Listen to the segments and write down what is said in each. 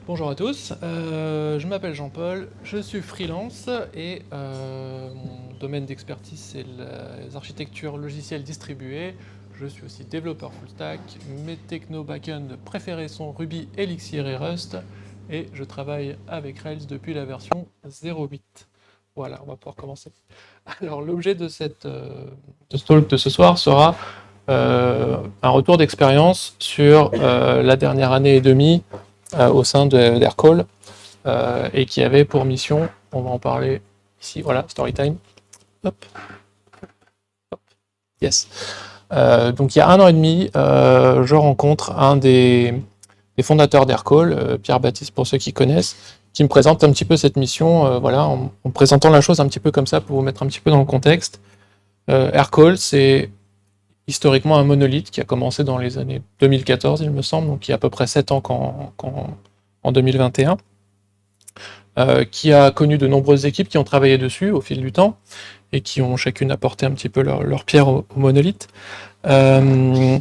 Bonjour à tous, je m'appelle Jean-Paul, je suis freelance et mon domaine d'expertise c'est les architectures logicielles distribuées. Je suis aussi développeur full stack, mes techno backend préférés sont Ruby, Elixir et Rust et je travaille avec Rails depuis la version 0.8. Voilà, on va pouvoir commencer. Alors l'objet de ce talk de ce soir sera un retour d'expérience sur la dernière année et demie au sein d'Aircall et qui avait pour mission, on va en parler ici, voilà, Storytime. Hop, hop, yes. Donc il y a 1 an et demi, je rencontre un des fondateurs d'Aircall, Pierre-Baptiste pour ceux qui connaissent, qui me présente un petit peu cette mission, voilà, en présentant la chose un petit peu comme ça pour vous mettre un petit peu dans le contexte. Aircall, c'est historiquement un monolithe qui a commencé dans les années 2014, il me semble, donc il y a à peu près 7 ans en 2021. Qui a connu de nombreuses équipes qui ont travaillé dessus au fil du temps et qui ont chacune apporté un petit peu leur pierre au monolithe. Au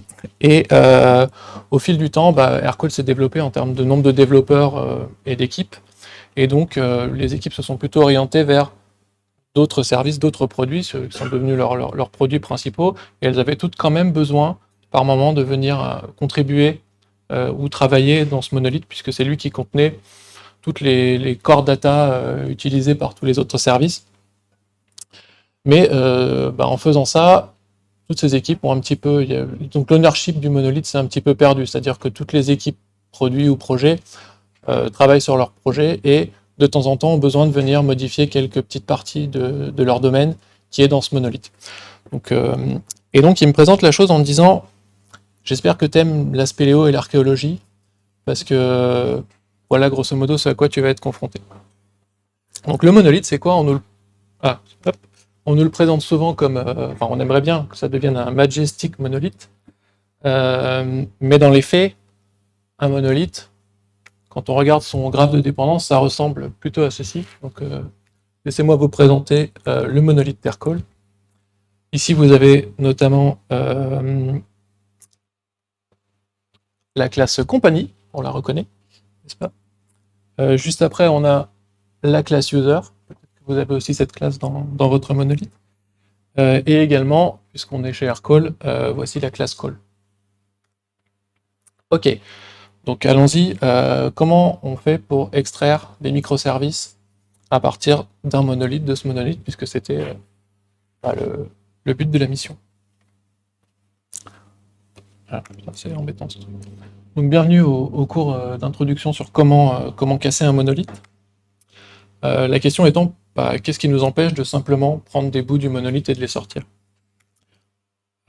fil du temps, Aircall s'est développé en termes de nombre de développeurs et d'équipes. Et donc, les équipes se sont plutôt orientées vers d'autres services, d'autres produits, ceux qui sont devenus leurs produits principaux. Et elles avaient toutes quand même besoin, par moment, de venir contribuer ou travailler dans ce monolithe, puisque c'est lui qui contenait toutes les core data utilisées par tous les autres services. Mais en faisant ça, toutes ces équipes ont un petit peu... donc l'ownership du monolithe s'est un petit peu perdu, c'est-à-dire que toutes les équipes produits ou projets travaillent sur leur projet et de temps en temps ont besoin de venir modifier quelques petites parties de leur domaine qui est dans ce monolithe. Donc, et donc il me présente la chose en me disant « J'espère que tu aimes la spéléo et l'archéologie, parce que voilà grosso modo ce à quoi tu vas être confronté. » Donc le monolithe, c'est quoi? On nous le présente souvent comme... enfin, on aimerait bien que ça devienne un majestic monolithe, mais dans les faits, un monolithe, quand on regarde son graphe de dépendance, ça ressemble plutôt à ceci. Donc, laissez-moi vous présenter le monolithe d'Aircall. Ici, vous avez notamment la classe compagnie, on la reconnaît, n'est-ce pas? Juste après, on a la classe user. Vous avez aussi cette classe dans votre monolithe. Et également, puisqu'on est chez Aircall, voici la classe call. Ok, donc allons-y. Comment on fait pour extraire des microservices à partir d'un monolithe, de ce monolithe, puisque c'était le but de la mission. Ah, c'est embêtant. Donc bienvenue au cours d'introduction sur comment casser un monolithe. La question étant, qu'est-ce qui nous empêche de simplement prendre des bouts du monolithe et de les sortir?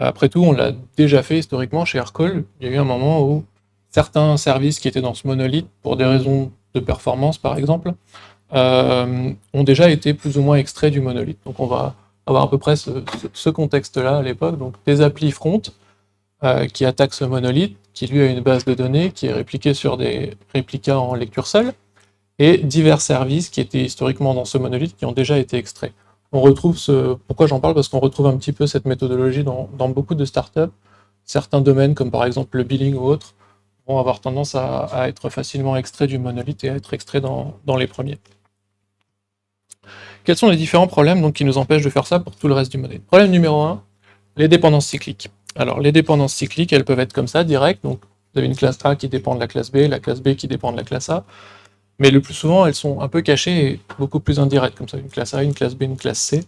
Après tout, on l'a déjà fait historiquement chez Aircall. Il y a eu un moment où certains services qui étaient dans ce monolithe, pour des raisons de performance par exemple, ont déjà été plus ou moins extraits du monolithe. Donc on va avoir à peu près ce contexte-là à l'époque. Donc des applis front qui attaquent ce monolithe, qui lui a une base de données qui est répliquée sur des réplicas en lecture seule, et divers services qui étaient historiquement dans ce monolithe qui ont déjà été extraits. On retrouve pourquoi j'en parle? Parce qu'on retrouve un petit peu cette méthodologie dans beaucoup de startups. Certains domaines, comme par exemple le billing ou autres, vont avoir tendance à être facilement extraits du monolithe et à être extraits dans les premiers. Quels sont les différents problèmes donc, qui nous empêchent de faire ça pour tout le reste du monolithe? Problème numéro 1, les dépendances cycliques. Alors les dépendances cycliques, elles peuvent être comme ça, directes. Donc vous avez une classe A qui dépend de la classe B qui dépend de la classe A. Mais le plus souvent, elles sont un peu cachées et beaucoup plus indirectes, comme ça, une classe A, une classe B, une classe C,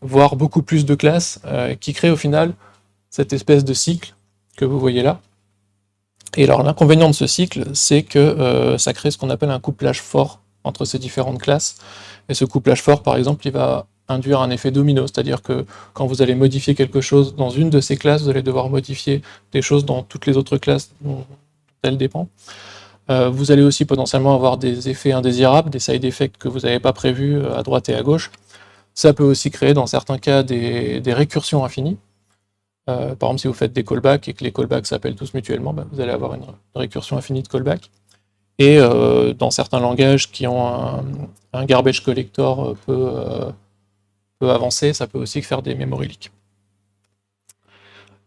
voire beaucoup plus de classes, qui créent au final cette espèce de cycle que vous voyez là. Et alors l'inconvénient de ce cycle, c'est que ça crée ce qu'on appelle un couplage fort entre ces différentes classes. Et ce couplage fort, par exemple, il va induire un effet domino, c'est-à-dire que quand vous allez modifier quelque chose dans une de ces classes, vous allez devoir modifier des choses dans toutes les autres classes dont elles dépendent. Vous allez aussi potentiellement avoir des effets indésirables, des side effects que vous n'avez pas prévus à droite et à gauche. Ça peut aussi créer dans certains cas des récursions infinies. Par exemple, si vous faites des callbacks et que les callbacks s'appellent tous mutuellement, vous allez avoir une récursion infinie de callbacks. Et dans certains langages qui ont un garbage collector peu avancé, ça peut aussi faire des memory leaks.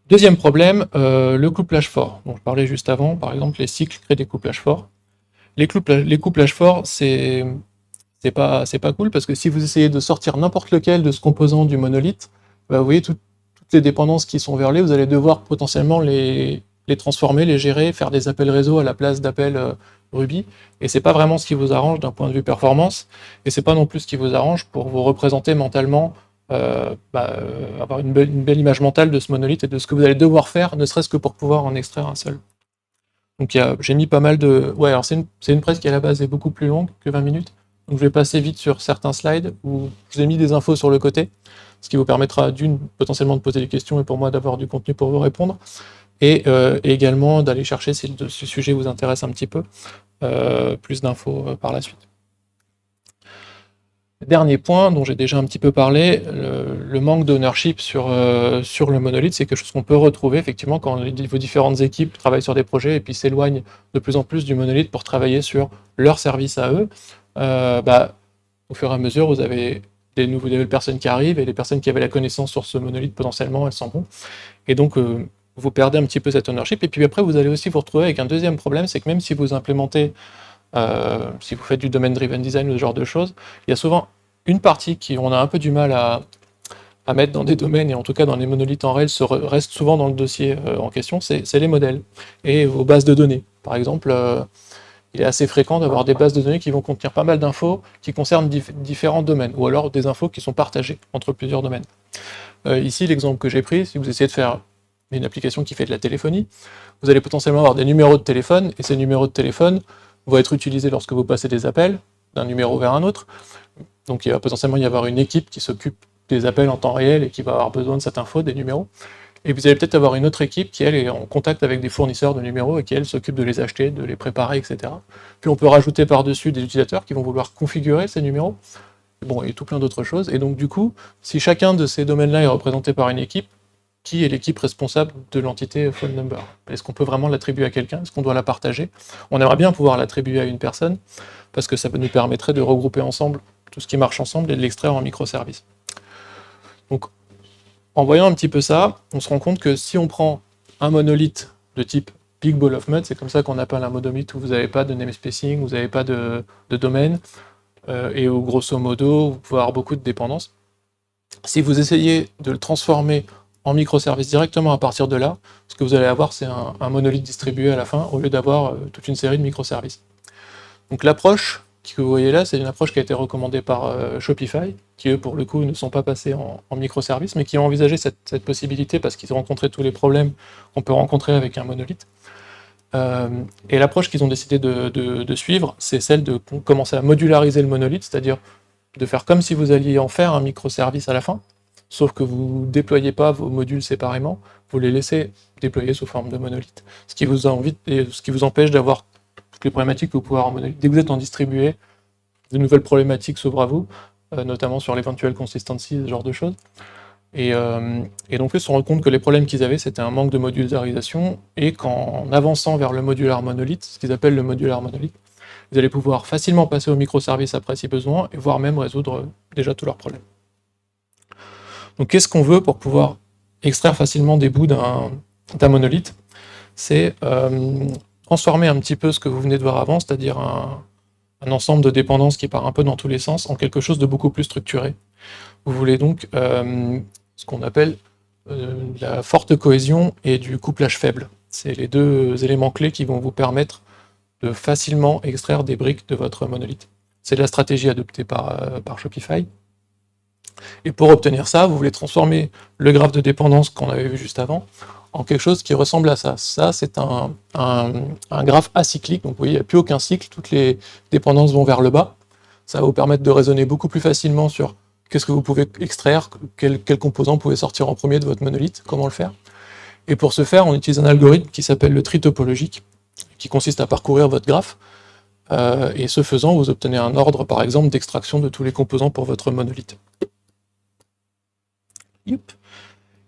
Deuxième problème, le couplage fort, dont je parlais juste avant. Par exemple, les cycles créent des couplages forts. Les couplages forts, c'est pas cool parce que si vous essayez de sortir n'importe lequel de ce composant du monolithe, bah, vous voyez toutes les dépendances qui sont verlées, vous allez devoir potentiellement les transformer, les gérer, faire des appels réseau à la place d'appels Ruby, et c'est pas vraiment ce qui vous arrange d'un point de vue performance, et c'est pas non plus ce qui vous arrange pour vous représenter mentalement, avoir une belle image mentale de ce monolithe et de ce que vous allez devoir faire, ne serait-ce que pour pouvoir en extraire un seul. Donc j'ai mis pas mal de... Ouais, alors c'est une presse qui à la base est beaucoup plus longue que 20 minutes, donc je vais passer vite sur certains slides où je vous ai mis des infos sur le côté, ce qui vous permettra d'une, potentiellement de poser des questions et pour moi d'avoir du contenu pour vous répondre, et également d'aller chercher, si ce sujet vous intéresse un petit peu, plus d'infos par la suite. Dernier point dont j'ai déjà un petit peu parlé, le manque d'ownership sur le monolithe, c'est quelque chose qu'on peut retrouver effectivement quand vos différentes équipes travaillent sur des projets et puis s'éloignent de plus en plus du monolithe pour travailler sur leurs services à eux. Au fur et à mesure, vous avez des nouvelles personnes qui arrivent et les personnes qui avaient la connaissance sur ce monolithe, potentiellement, elles s'en vont. Et donc, vous perdez un petit peu cet ownership. Et puis après, vous allez aussi vous retrouver avec un deuxième problème, c'est que même si vous implémentez, si vous faites du domain-driven design ou ce genre de choses, il y a souvent une partie qui on a un peu du mal à mettre dans des domaines, et en tout cas dans les monolithes en Rails, reste souvent dans le dossier en question, c'est les modèles et vos bases de données. Par exemple, il est assez fréquent d'avoir des bases de données qui vont contenir pas mal d'infos qui concernent différents domaines, ou alors des infos qui sont partagées entre plusieurs domaines. Ici, l'exemple que j'ai pris, si vous essayez de faire une application qui fait de la téléphonie, vous allez potentiellement avoir des numéros de téléphone, et ces numéros de téléphone vont être utilisés lorsque vous passez des appels d'un numéro vers un autre. Donc il va potentiellement y avoir une équipe qui s'occupe des appels en temps réel et qui va avoir besoin de cette info, des numéros. Et vous allez peut-être avoir une autre équipe qui, elle, est en contact avec des fournisseurs de numéros et qui, elle, s'occupe de les acheter, de les préparer, etc. Puis on peut rajouter par-dessus des utilisateurs qui vont vouloir configurer ces numéros, bon, et tout plein d'autres choses. Et donc du coup, si chacun de ces domaines-là est représenté par une équipe, qui est l'équipe responsable de l'entité phone number? Est-ce qu'on peut vraiment l'attribuer à quelqu'un? Est-ce qu'on doit la partager? On aimerait bien pouvoir l'attribuer à une personne, parce que ça nous permettrait de regrouper ensemble tout ce qui marche ensemble et de l'extraire en microservices. Donc, en voyant un petit peu ça, on se rend compte que si on prend un monolithe de type Big Ball of Mud, c'est comme ça qu'on appelle un monolithe où vous n'avez pas de namespacing, vous n'avez pas de domaine, et où grosso modo, vous pouvez avoir beaucoup de dépendances. Si vous essayez de le transformer en microservice directement à partir de là, ce que vous allez avoir, c'est un monolithe distribué à la fin, au lieu d'avoir toute une série de microservices. Donc l'approche que vous voyez là, c'est une approche qui a été recommandée par Shopify, qui eux, pour le coup, ne sont pas passés en microservices, mais qui ont envisagé cette possibilité parce qu'ils ont rencontré tous les problèmes qu'on peut rencontrer avec un monolithe. Et l'approche qu'ils ont décidé de suivre, c'est celle de commencer à modulariser le monolithe, c'est-à-dire de faire comme si vous alliez en faire un microservice à la fin, sauf que vous ne déployez pas vos modules séparément, vous les laissez déployer sous forme de monolithe, ce qui vous empêche d'avoir toutes les problématiques que vous pouvez avoir en monolithe. Dès que vous êtes en distribué, de nouvelles problématiques s'ouvrent à vous, notamment sur l'éventuelle consistency, ce genre de choses. Et donc ils se sont rendus compte que les problèmes qu'ils avaient, c'était un manque de modularisation, et qu'en avançant vers le modular monolith, ce qu'ils appellent le modular monolith, vous allez pouvoir facilement passer au microservice après si besoin, et voire même résoudre déjà tous leurs problèmes. Donc qu'est-ce qu'on veut pour pouvoir extraire facilement des bouts d'un monolithe? C'est transformer un petit peu ce que vous venez de voir avant, c'est-à-dire un ensemble de dépendances qui part un peu dans tous les sens, en quelque chose de beaucoup plus structuré. Vous voulez donc ce qu'on appelle la forte cohésion et du couplage faible. C'est les deux éléments clés qui vont vous permettre de facilement extraire des briques de votre monolithe. C'est la stratégie adoptée par Shopify. Et pour obtenir ça, vous voulez transformer le graphe de dépendance qu'on avait vu juste avant en quelque chose qui ressemble à ça. Ça, c'est un graphe acyclique, donc vous voyez, il n'y a plus aucun cycle, toutes les dépendances vont vers le bas. Ça va vous permettre de raisonner beaucoup plus facilement sur qu'est-ce que vous pouvez extraire, quel composant vous pouvez sortir en premier de votre monolithe, comment le faire. Et pour ce faire, on utilise un algorithme qui s'appelle le tri topologique, qui consiste à parcourir votre graphe, et ce faisant, vous obtenez un ordre, par exemple, d'extraction de tous les composants pour votre monolithe.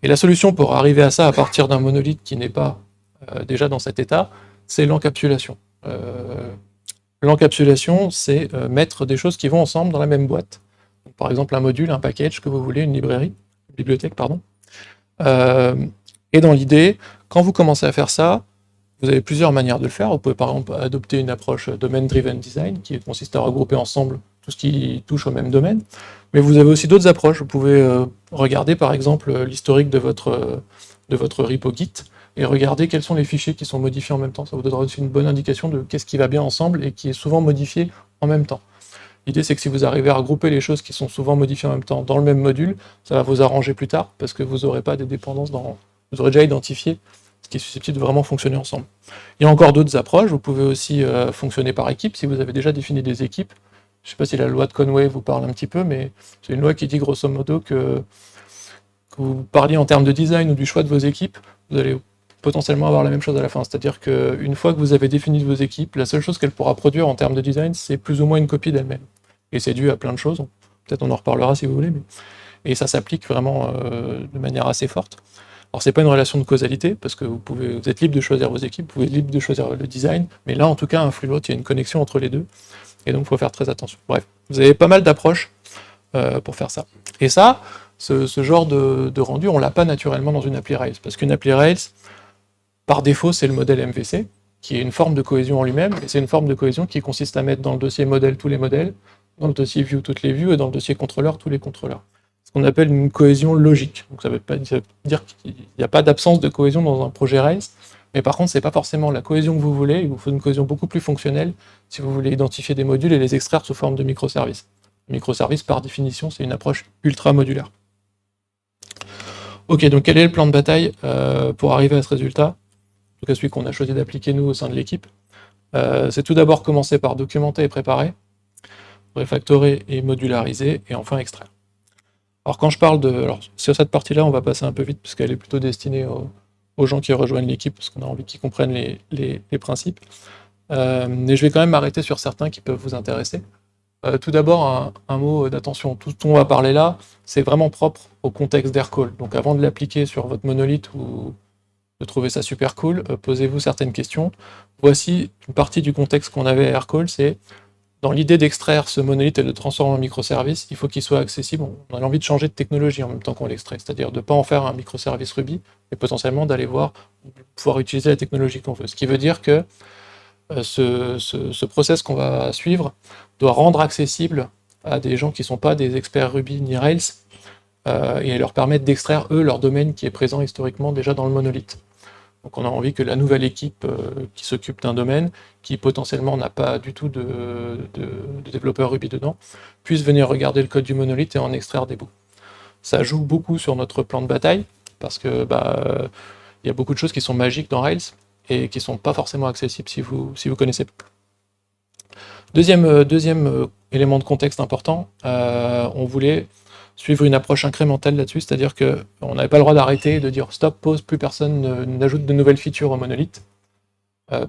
Et la solution pour arriver à ça à partir d'un monolithe qui n'est pas déjà dans cet état, c'est l'encapsulation. L'encapsulation, c'est mettre des choses qui vont ensemble dans la même boîte. Donc, par exemple, un module, un package que vous voulez, une bibliothèque, pardon. Et dans l'idée, quand vous commencez à faire ça, Vous avez plusieurs manières de le faire. Vous pouvez par exemple adopter une approche domain-driven design qui consiste à regrouper ensemble tout ce qui touche au même domaine. Mais vous avez aussi d'autres approches. Vous pouvez regarder par exemple l'historique de votre repo Git et regarder quels sont les fichiers qui sont modifiés en même temps. Ça vous donnera aussi une bonne indication de qu'est-ce qui va bien ensemble et qui est souvent modifié en même temps. L'idée, c'est que si vous arrivez à regrouper les choses qui sont souvent modifiées en même temps dans le même module, ça va vous arranger plus tard, parce que vous n'aurez pas des dépendances vous aurez déjà identifié ce qui est susceptible de vraiment fonctionner ensemble. Il y a encore d'autres approches. Vous pouvez aussi fonctionner par équipe, si vous avez déjà défini des équipes. Je ne sais pas si la loi de Conway vous parle un petit peu, mais c'est une loi qui dit grosso modo que vous parliez en termes de design ou du choix de vos équipes, vous allez potentiellement avoir la même chose à la fin. C'est-à-dire qu'une fois que vous avez défini vos équipes, la seule chose qu'elle pourra produire en termes de design, c'est plus ou moins une copie d'elle-même. Et c'est dû à plein de choses. Peut-être on en reparlera si vous voulez. Et ça s'applique vraiment de manière assez forte. Alors c'est pas une relation de causalité, parce que vous êtes libre de choisir vos équipes, vous pouvez être libre de choisir le design, mais là en tout cas, un flux l'autre, il y a une connexion entre les deux, et donc il faut faire très attention. Bref, vous avez pas mal d'approches pour faire ça. Et ça, ce genre de rendu, on l'a pas naturellement dans une appli Rails, parce qu'une appli Rails, par défaut, c'est le modèle MVC, qui est une forme de cohésion en lui-même, et c'est une forme de cohésion qui consiste à mettre dans le dossier modèle tous les modèles, dans le dossier view toutes les views, et dans le dossier contrôleur tous les contrôleurs. Ce qu'on appelle une cohésion logique. Donc ça veut dire qu'il n'y a pas d'absence de cohésion dans un projet Rails, mais par contre, c'est pas forcément la cohésion que vous voulez, il vous faut une cohésion beaucoup plus fonctionnelle si vous voulez identifier des modules et les extraire sous forme de microservices. Microservices, par définition, c'est une approche ultra modulaire. Ok, donc quel est le plan de bataille pour arriver à ce résultat? En tout cas, celui qu'on a choisi d'appliquer nous au sein de l'équipe. C'est tout d'abord commencer par documenter et préparer, refactorer et modulariser, et enfin extraire. Alors quand je parle de... Alors sur cette partie-là, on va passer un peu vite, parce qu'elle est plutôt destinée aux gens qui rejoignent l'équipe, parce qu'on a envie qu'ils comprennent les principes. Mais je vais quand même m'arrêter sur certains qui peuvent vous intéresser. Tout d'abord, un mot d'attention. Tout ce dont on va parler là, c'est vraiment propre au contexte d'Aircall. Donc avant de l'appliquer sur votre monolithe ou de trouver ça super cool, posez-vous certaines questions. Voici une partie du contexte qu'on avait à Aircall, c'est dans l'idée d'extraire ce monolithe et de le transformer en microservice, il faut qu'il soit accessible. On a envie de changer de technologie en même temps qu'on l'extrait, c'est-à-dire de ne pas en faire un microservice Ruby, mais potentiellement d'aller pouvoir utiliser la technologie qu'on veut. Ce qui veut dire que ce process qu'on va suivre doit rendre accessible à des gens qui ne sont pas des experts Ruby ni Rails, et leur permettre d'extraire, eux, leur domaine qui est présent historiquement déjà dans le monolithe. Donc on a envie que la nouvelle équipe qui s'occupe d'un domaine, qui potentiellement n'a pas du tout de développeurs Ruby dedans, puisse venir regarder le code du monolithe et en extraire des bouts. Ça joue beaucoup sur notre plan de bataille, parce que y a beaucoup de choses qui sont magiques dans Rails, et qui ne sont pas forcément accessibles si vous connaissez pas. Deuxième élément de contexte important, on voulait suivre une approche incrémentale là-dessus, c'est-à-dire qu'on n'avait pas le droit d'arrêter, de dire stop, pause, plus personne n'ajoute de nouvelles features au monolithe,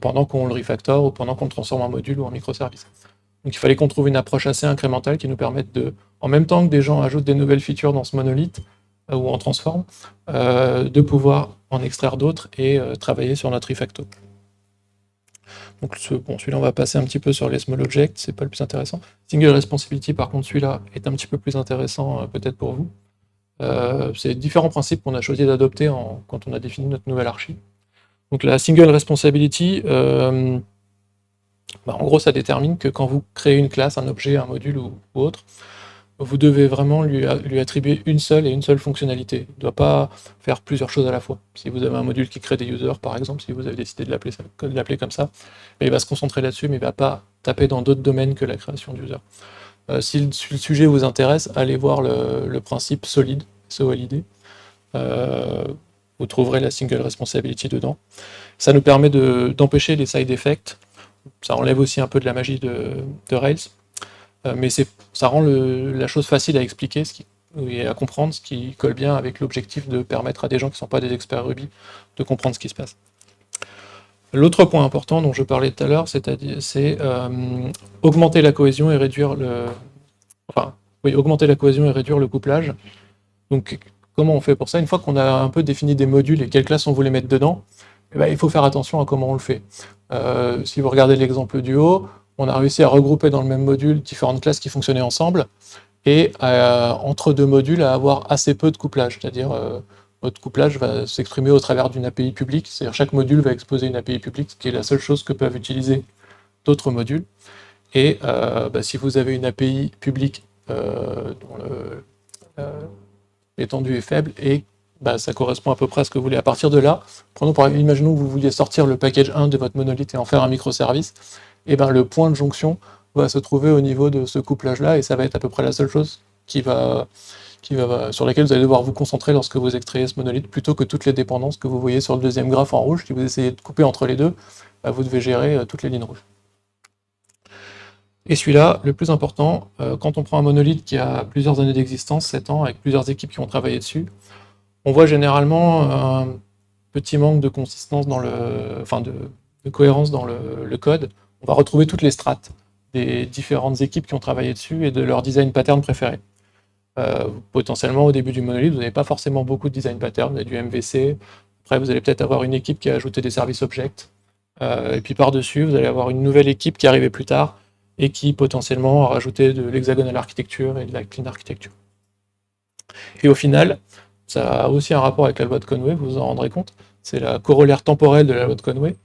pendant qu'on le refactor ou pendant qu'on le transforme en module ou en microservice. Donc il fallait qu'on trouve une approche assez incrémentale qui nous permette de, en même temps que des gens ajoutent des nouvelles features dans ce monolithe, ou en transform, de pouvoir en extraire d'autres et travailler sur notre refacto. Donc celui-là, on va passer un petit peu sur les small objects, c'est pas le plus intéressant. Single responsibility, par contre, celui-là est un petit peu plus intéressant peut-être pour vous. C'est différents principes qu'on a choisi d'adopter quand on a défini notre nouvelle archi. Donc la single responsibility, en gros, ça détermine que quand vous créez une classe, un objet, un module ou autre, vous devez vraiment lui attribuer une seule fonctionnalité. Il ne doit pas faire plusieurs choses à la fois. Si vous avez un module qui crée des users, par exemple, si vous avez décidé de l'appeler comme ça, il va se concentrer là-dessus, mais il ne va pas taper dans d'autres domaines que la création d'users. Si le sujet vous intéresse, allez voir le principe SOLID, SOLID. Vous trouverez la single responsibility dedans. Ça nous permet d'empêcher les side effects. Ça enlève aussi un peu de la magie de Rails. Mais ça rend la chose facile à expliquer et à comprendre, ce qui colle bien avec l'objectif de permettre à des gens qui ne sont pas des experts Ruby de comprendre ce qui se passe. L'autre point important dont je parlais tout à l'heure, c'est augmenter la cohésion et réduire augmenter la cohésion et réduire le couplage. Donc comment on fait pour ça? Une fois qu'on a un peu défini des modules et quelles classes on voulait mettre dedans, il faut faire attention à comment on le fait. Si vous regardez l'exemple du haut, on a réussi à regrouper dans le même module différentes classes qui fonctionnaient ensemble, et entre deux modules à avoir assez peu de couplage, c'est-à-dire votre couplage va s'exprimer au travers d'une API publique, c'est-à-dire chaque module va exposer une API publique, ce qui est la seule chose que peuvent utiliser d'autres modules. Et si vous avez une API publique dont l'étendue est faible, et ça correspond à peu près à ce que vous voulez. À partir de là, imaginons que vous vouliez sortir le package 1 de votre monolithe et en faire un microservice, et le point de jonction va se trouver au niveau de ce couplage-là, et ça va être à peu près la seule chose sur laquelle vous allez devoir vous concentrer lorsque vous extrayez ce monolithe, plutôt que toutes les dépendances que vous voyez sur le deuxième graphe en rouge. Si vous essayez de couper entre les deux, vous devez gérer toutes les lignes rouges. Et celui-là, le plus important, quand on prend un monolithe qui a plusieurs années d'existence, 7 ans, avec plusieurs équipes qui ont travaillé dessus, on voit généralement un petit manque de consistance de cohérence dans le code. On va retrouver toutes les strates des différentes équipes qui ont travaillé dessus et de leur design pattern préféré. Potentiellement, au début du monolithe, vous n'avez pas forcément beaucoup de design pattern, vous avez du MVC, après vous allez peut-être avoir une équipe qui a ajouté des services objects, et puis par-dessus, vous allez avoir une nouvelle équipe qui est arrivée plus tard, et qui potentiellement a rajouté de l'hexagonal architecture et de la clean architecture. Et au final, ça a aussi un rapport avec la loi de Conway, vous vous en rendrez compte, c'est la corollaire temporelle de la loi de Conway,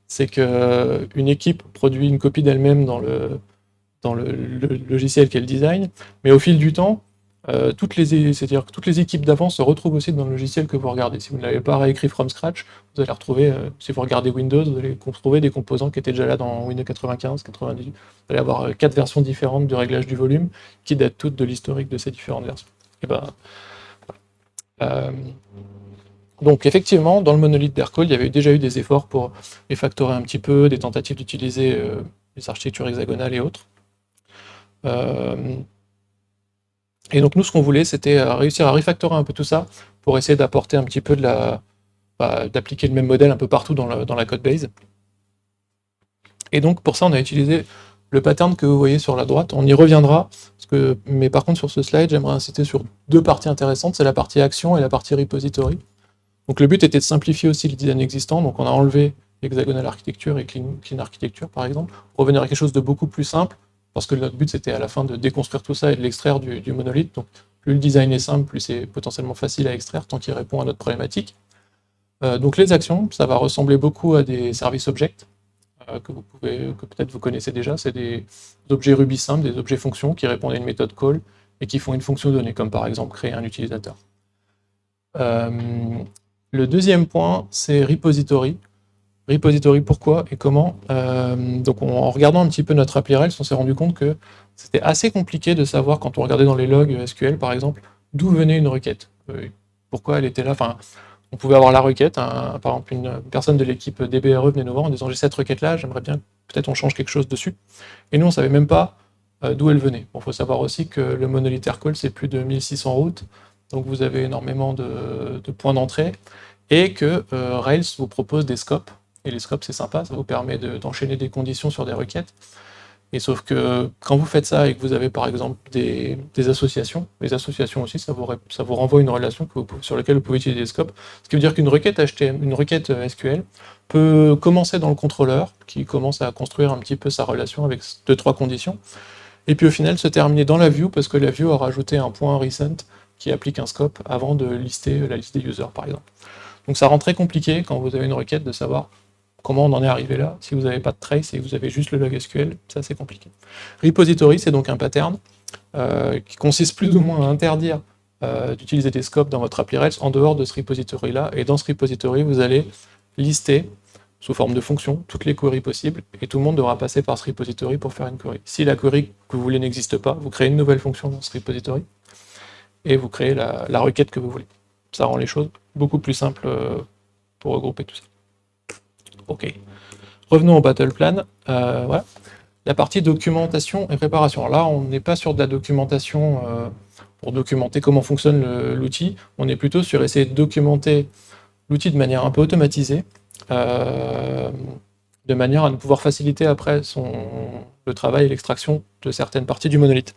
c'est qu'une équipe produit une copie d'elle-même dans le logiciel qu'elle design, mais au fil du temps, c'est-à-dire que toutes les équipes d'avant se retrouvent aussi dans le logiciel que vous regardez. Si vous ne l'avez pas réécrit from scratch, vous allez retrouver, si vous regardez Windows, vous allez trouver des composants qui étaient déjà là dans Windows 95, 98. Vous allez avoir 4 versions différentes du réglage du volume qui datent toutes de l'historique de ces différentes versions. Donc effectivement, dans le monolithe d'Aircall, il y avait déjà eu des efforts pour refactorer un petit peu, des tentatives d'utiliser les architectures hexagonales et autres. Et donc nous, ce qu'on voulait, c'était réussir à refactorer un peu tout ça pour essayer d'apporter un petit peu d'appliquer le même modèle un peu partout dans la code base. Et donc pour ça, on a utilisé le pattern que vous voyez sur la droite. On y reviendra, mais par contre sur ce slide, j'aimerais insister sur deux parties intéressantes, c'est la partie action et la partie repository. Donc le but était de simplifier aussi le design existant, donc on a enlevé hexagonal architecture et clean architecture par exemple, pour revenir à quelque chose de beaucoup plus simple, parce que notre but c'était à la fin de déconstruire tout ça et de l'extraire du monolithe. Donc plus le design est simple, plus c'est potentiellement facile à extraire tant qu'il répond à notre problématique. Donc les actions, ça va ressembler beaucoup à des services objects, que peut-être vous connaissez déjà, c'est des objets Ruby simples, des objets fonctions qui répondent à une méthode call et qui font une fonction donnée, comme par exemple créer un utilisateur. Le deuxième point, c'est repository. Repository, pourquoi et comment? Donc en regardant un petit peu notre appli Rails, on s'est rendu compte que c'était assez compliqué de savoir, quand on regardait dans les logs SQL par exemple, d'où venait une requête. Pourquoi elle était là. Enfin, on pouvait avoir la requête, par exemple une personne de l'équipe DBRE venait nous voir en disant j'ai cette requête là, j'aimerais bien peut-être on change quelque chose dessus. Et nous on savait même pas d'où elle venait. Bon, faut savoir aussi que le monolithe Aircall c'est plus de 1600 routes, donc vous avez énormément de points d'entrée, et que Rails vous propose des scopes. Et les scopes, c'est sympa, ça vous permet d'enchaîner des conditions sur des requêtes. Et sauf que quand vous faites ça et que vous avez par exemple des associations, les associations aussi, ça vous renvoie une relation sur laquelle vous pouvez utiliser des scopes. Ce qui veut dire qu'une requête une requête SQL peut commencer dans le contrôleur, qui commence à construire un petit peu sa relation avec 2-3 conditions, et puis au final se terminer dans la view, parce que la view a rajouté un point recent qui applique un scope avant de lister la liste des users, par exemple. Donc ça rend très compliqué quand vous avez une requête de savoir comment on en est arrivé là. Si vous n'avez pas de trace et que vous avez juste le log SQL, c'est assez compliqué. Repository, c'est donc un pattern qui consiste plus ou moins à interdire d'utiliser des scopes dans votre appli Rails en dehors de ce repository-là. Et dans ce repository, vous allez lister, sous forme de fonction, toutes les queries possibles, et tout le monde devra passer par ce repository pour faire une query. Si la query que vous voulez n'existe pas, vous créez une nouvelle fonction dans ce repository, et vous créez la requête que vous voulez. Ça rend les choses beaucoup plus simples pour regrouper tout ça. Ok. Revenons au battle plan. Voilà. La partie documentation et préparation. Alors là, on n'est pas sur de la documentation pour documenter comment fonctionne l'outil. On est plutôt sur essayer de documenter l'outil de manière un peu automatisée, de manière à pouvoir faciliter après le travail et l'extraction de certaines parties du monolithe.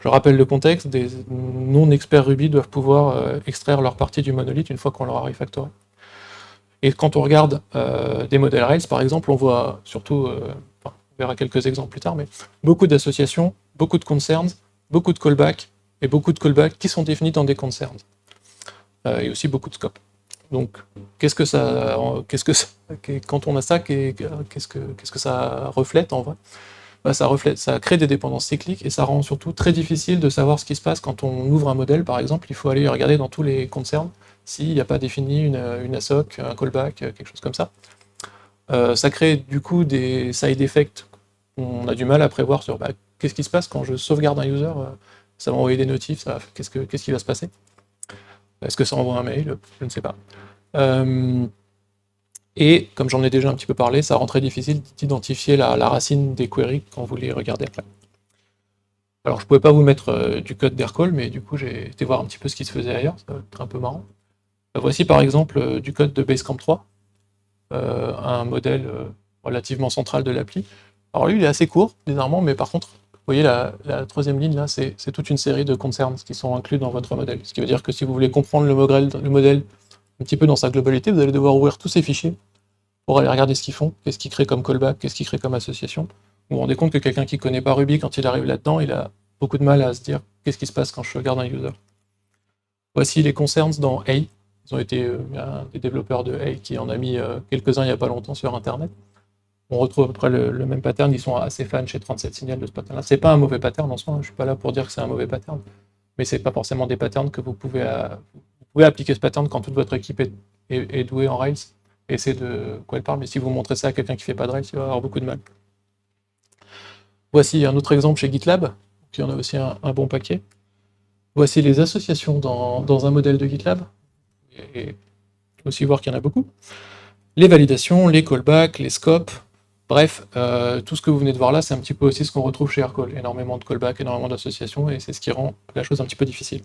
Je rappelle le contexte, des non-experts Ruby doivent pouvoir extraire leur partie du monolithe une fois qu'on l'aura refactoré. Et quand on regarde des modèles Rails, par exemple, on voit surtout, on verra quelques exemples plus tard, mais beaucoup d'associations, beaucoup de concerns, beaucoup de callbacks, et beaucoup de callbacks qui sont définis dans des concerns. et aussi beaucoup de scope. Donc, quand on a ça, qu'est-ce que ça reflète en vrai? Bah, ça crée des dépendances cycliques et ça rend surtout très difficile de savoir ce qui se passe quand on ouvre un modèle, par exemple. Il faut aller regarder dans tous les concerns s'il n'y a pas défini une ASOC, un callback, quelque chose comme ça. Ça crée du coup des side effects qu'on a du mal à prévoir sur qu'est-ce qui se passe quand je sauvegarde un user, ça va envoyer des notifs, qu'est-ce qui va se passer? Est-ce que ça envoie un mail? Je ne sais pas. Et comme j'en ai déjà un petit peu parlé, ça rend très difficile d'identifier la racine des queries quand vous les regardez après. Alors je pouvais pas vous mettre du code d'Aircall, mais du coup j'ai été voir un petit peu ce qui se faisait ailleurs, ça va être un peu marrant. Voici par exemple du code de Basecamp 3, un modèle relativement central de l'appli. Alors lui il est assez court, bizarrement, mais par contre, vous voyez la troisième ligne là, c'est toute une série de concerns qui sont inclus dans votre modèle. Ce qui veut dire que si vous voulez comprendre le modèle un petit peu dans sa globalité, vous allez devoir ouvrir tous ces fichiers pour aller regarder ce qu'ils font, qu'est-ce qu'ils créent comme callback, qu'est-ce qu'ils créent comme association. Vous vous rendez compte que quelqu'un qui ne connaît pas Ruby, quand il arrive là-dedans, il a beaucoup de mal à se dire qu'est-ce qui se passe quand je regarde un user. Voici les concerns dans A. Ils ont été il y a des développeurs de A qui en a mis quelques-uns il n'y a pas longtemps sur Internet. On retrouve à peu près le même pattern, ils sont assez fans chez 37 Signal de ce pattern-là. C'est pas un mauvais pattern en soi, je suis pas là pour dire que c'est un mauvais pattern, mais c'est pas forcément des patterns que vous pouvez appliquer ce pattern quand toute votre équipe est douée en Rails et c'est de quoi elle parle, mais si vous montrez ça à quelqu'un qui fait pas de Rails, il va avoir beaucoup de mal. Voici un autre exemple chez GitLab, qui en a aussi un bon paquet. Voici les associations dans un modèle de GitLab, et aussi voir qu'il y en a beaucoup. Les validations, les callbacks, les scopes, bref, tout ce que vous venez de voir là, c'est un petit peu aussi ce qu'on retrouve chez Aircall. Énormément de callbacks, énormément d'associations, et c'est ce qui rend la chose un petit peu difficile.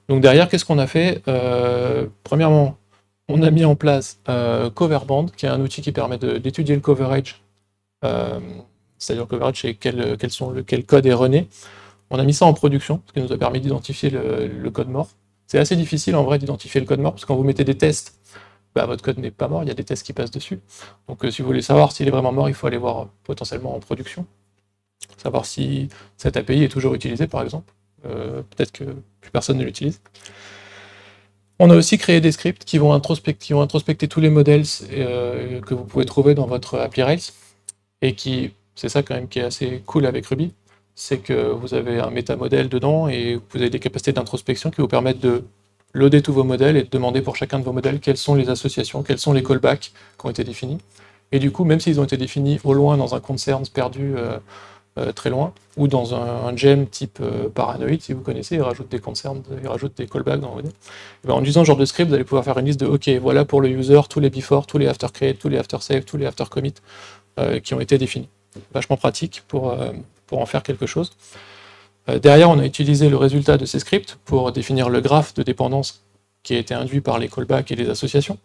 Donc derrière, qu'est-ce qu'on a fait? Premièrement, on a mis en place Coverband, qui est un outil qui permet d'étudier le coverage, c'est-à-dire le coverage, c'est quel code est runné. On a mis ça en production, ce qui nous a permis d'identifier le code mort. C'est assez difficile en vrai d'identifier le code mort, parce que quand vous mettez des tests, votre code n'est pas mort, il y a des tests qui passent dessus. Donc si vous voulez savoir s'il est vraiment mort, il faut aller voir potentiellement en production. Savoir si cette API est toujours utilisée, par exemple. Peut-être que plus personne ne l'utilise. On a aussi créé des scripts qui vont introspecter tous les modèles que vous pouvez trouver dans votre appli Rails, et c'est ça quand même qui est assez cool avec Ruby, c'est que vous avez un métamodèle dedans et vous avez des capacités d'introspection qui vous permettent de loader tous vos modèles et de demander pour chacun de vos modèles quelles sont les associations, quels sont les callbacks qui ont été définis. Et du coup, même s'ils ont été définis au loin dans un concern perdu très loin, ou dans un gem type Paranoid, si vous connaissez, ils rajoutent des concerns, ils rajoutent des callbacks dans vos modèles. En utilisant ce genre de script, vous allez pouvoir faire une liste de OK, voilà pour le user, tous les before, tous les after create, tous les after save, tous les after commit qui ont été définis. Vachement pratique pour en faire quelque chose. Derrière, on a utilisé le résultat de ces scripts pour définir le graphe de dépendance qui a été induit par les callbacks et les associations.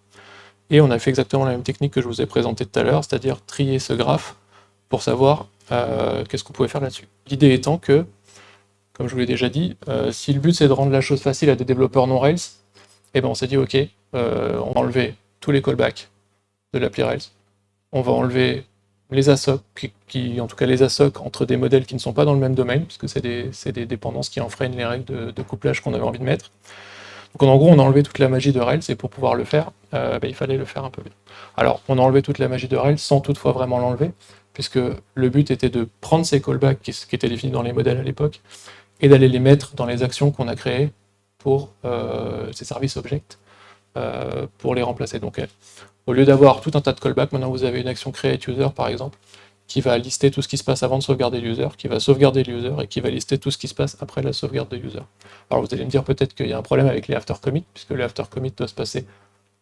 Et on a fait exactement la même technique que je vous ai présentée tout à l'heure, c'est-à-dire trier ce graphe pour savoir qu'est-ce qu'on pouvait faire là-dessus. L'idée étant que, comme je vous l'ai déjà dit, si le but c'est de rendre la chose facile à des développeurs non Rails, on s'est dit ok, on va enlever tous les callbacks de l'appli Rails, on va enlever les ASOC, en tout cas les ASOC entre des modèles qui ne sont pas dans le même domaine, puisque c'est des dépendances qui enfreignent les règles de couplage qu'on avait envie de mettre. Donc en gros, on a enlevé toute la magie de Rails, et pour pouvoir le faire, il fallait le faire un peu bien. Alors, on a enlevé toute la magie de Rails sans toutefois vraiment l'enlever, puisque le but était de prendre ces callbacks qui étaient définis dans les modèles à l'époque, et d'aller les mettre dans les actions qu'on a créées pour ces services objects, pour les remplacer. Donc, au lieu d'avoir tout un tas de callbacks, maintenant vous avez une action create user par exemple, qui va lister tout ce qui se passe avant de sauvegarder l'user, qui va sauvegarder l'user et qui va lister tout ce qui se passe après la sauvegarde de user. Alors vous allez me dire peut-être qu'il y a un problème avec les after commit, puisque le after commit doit se passer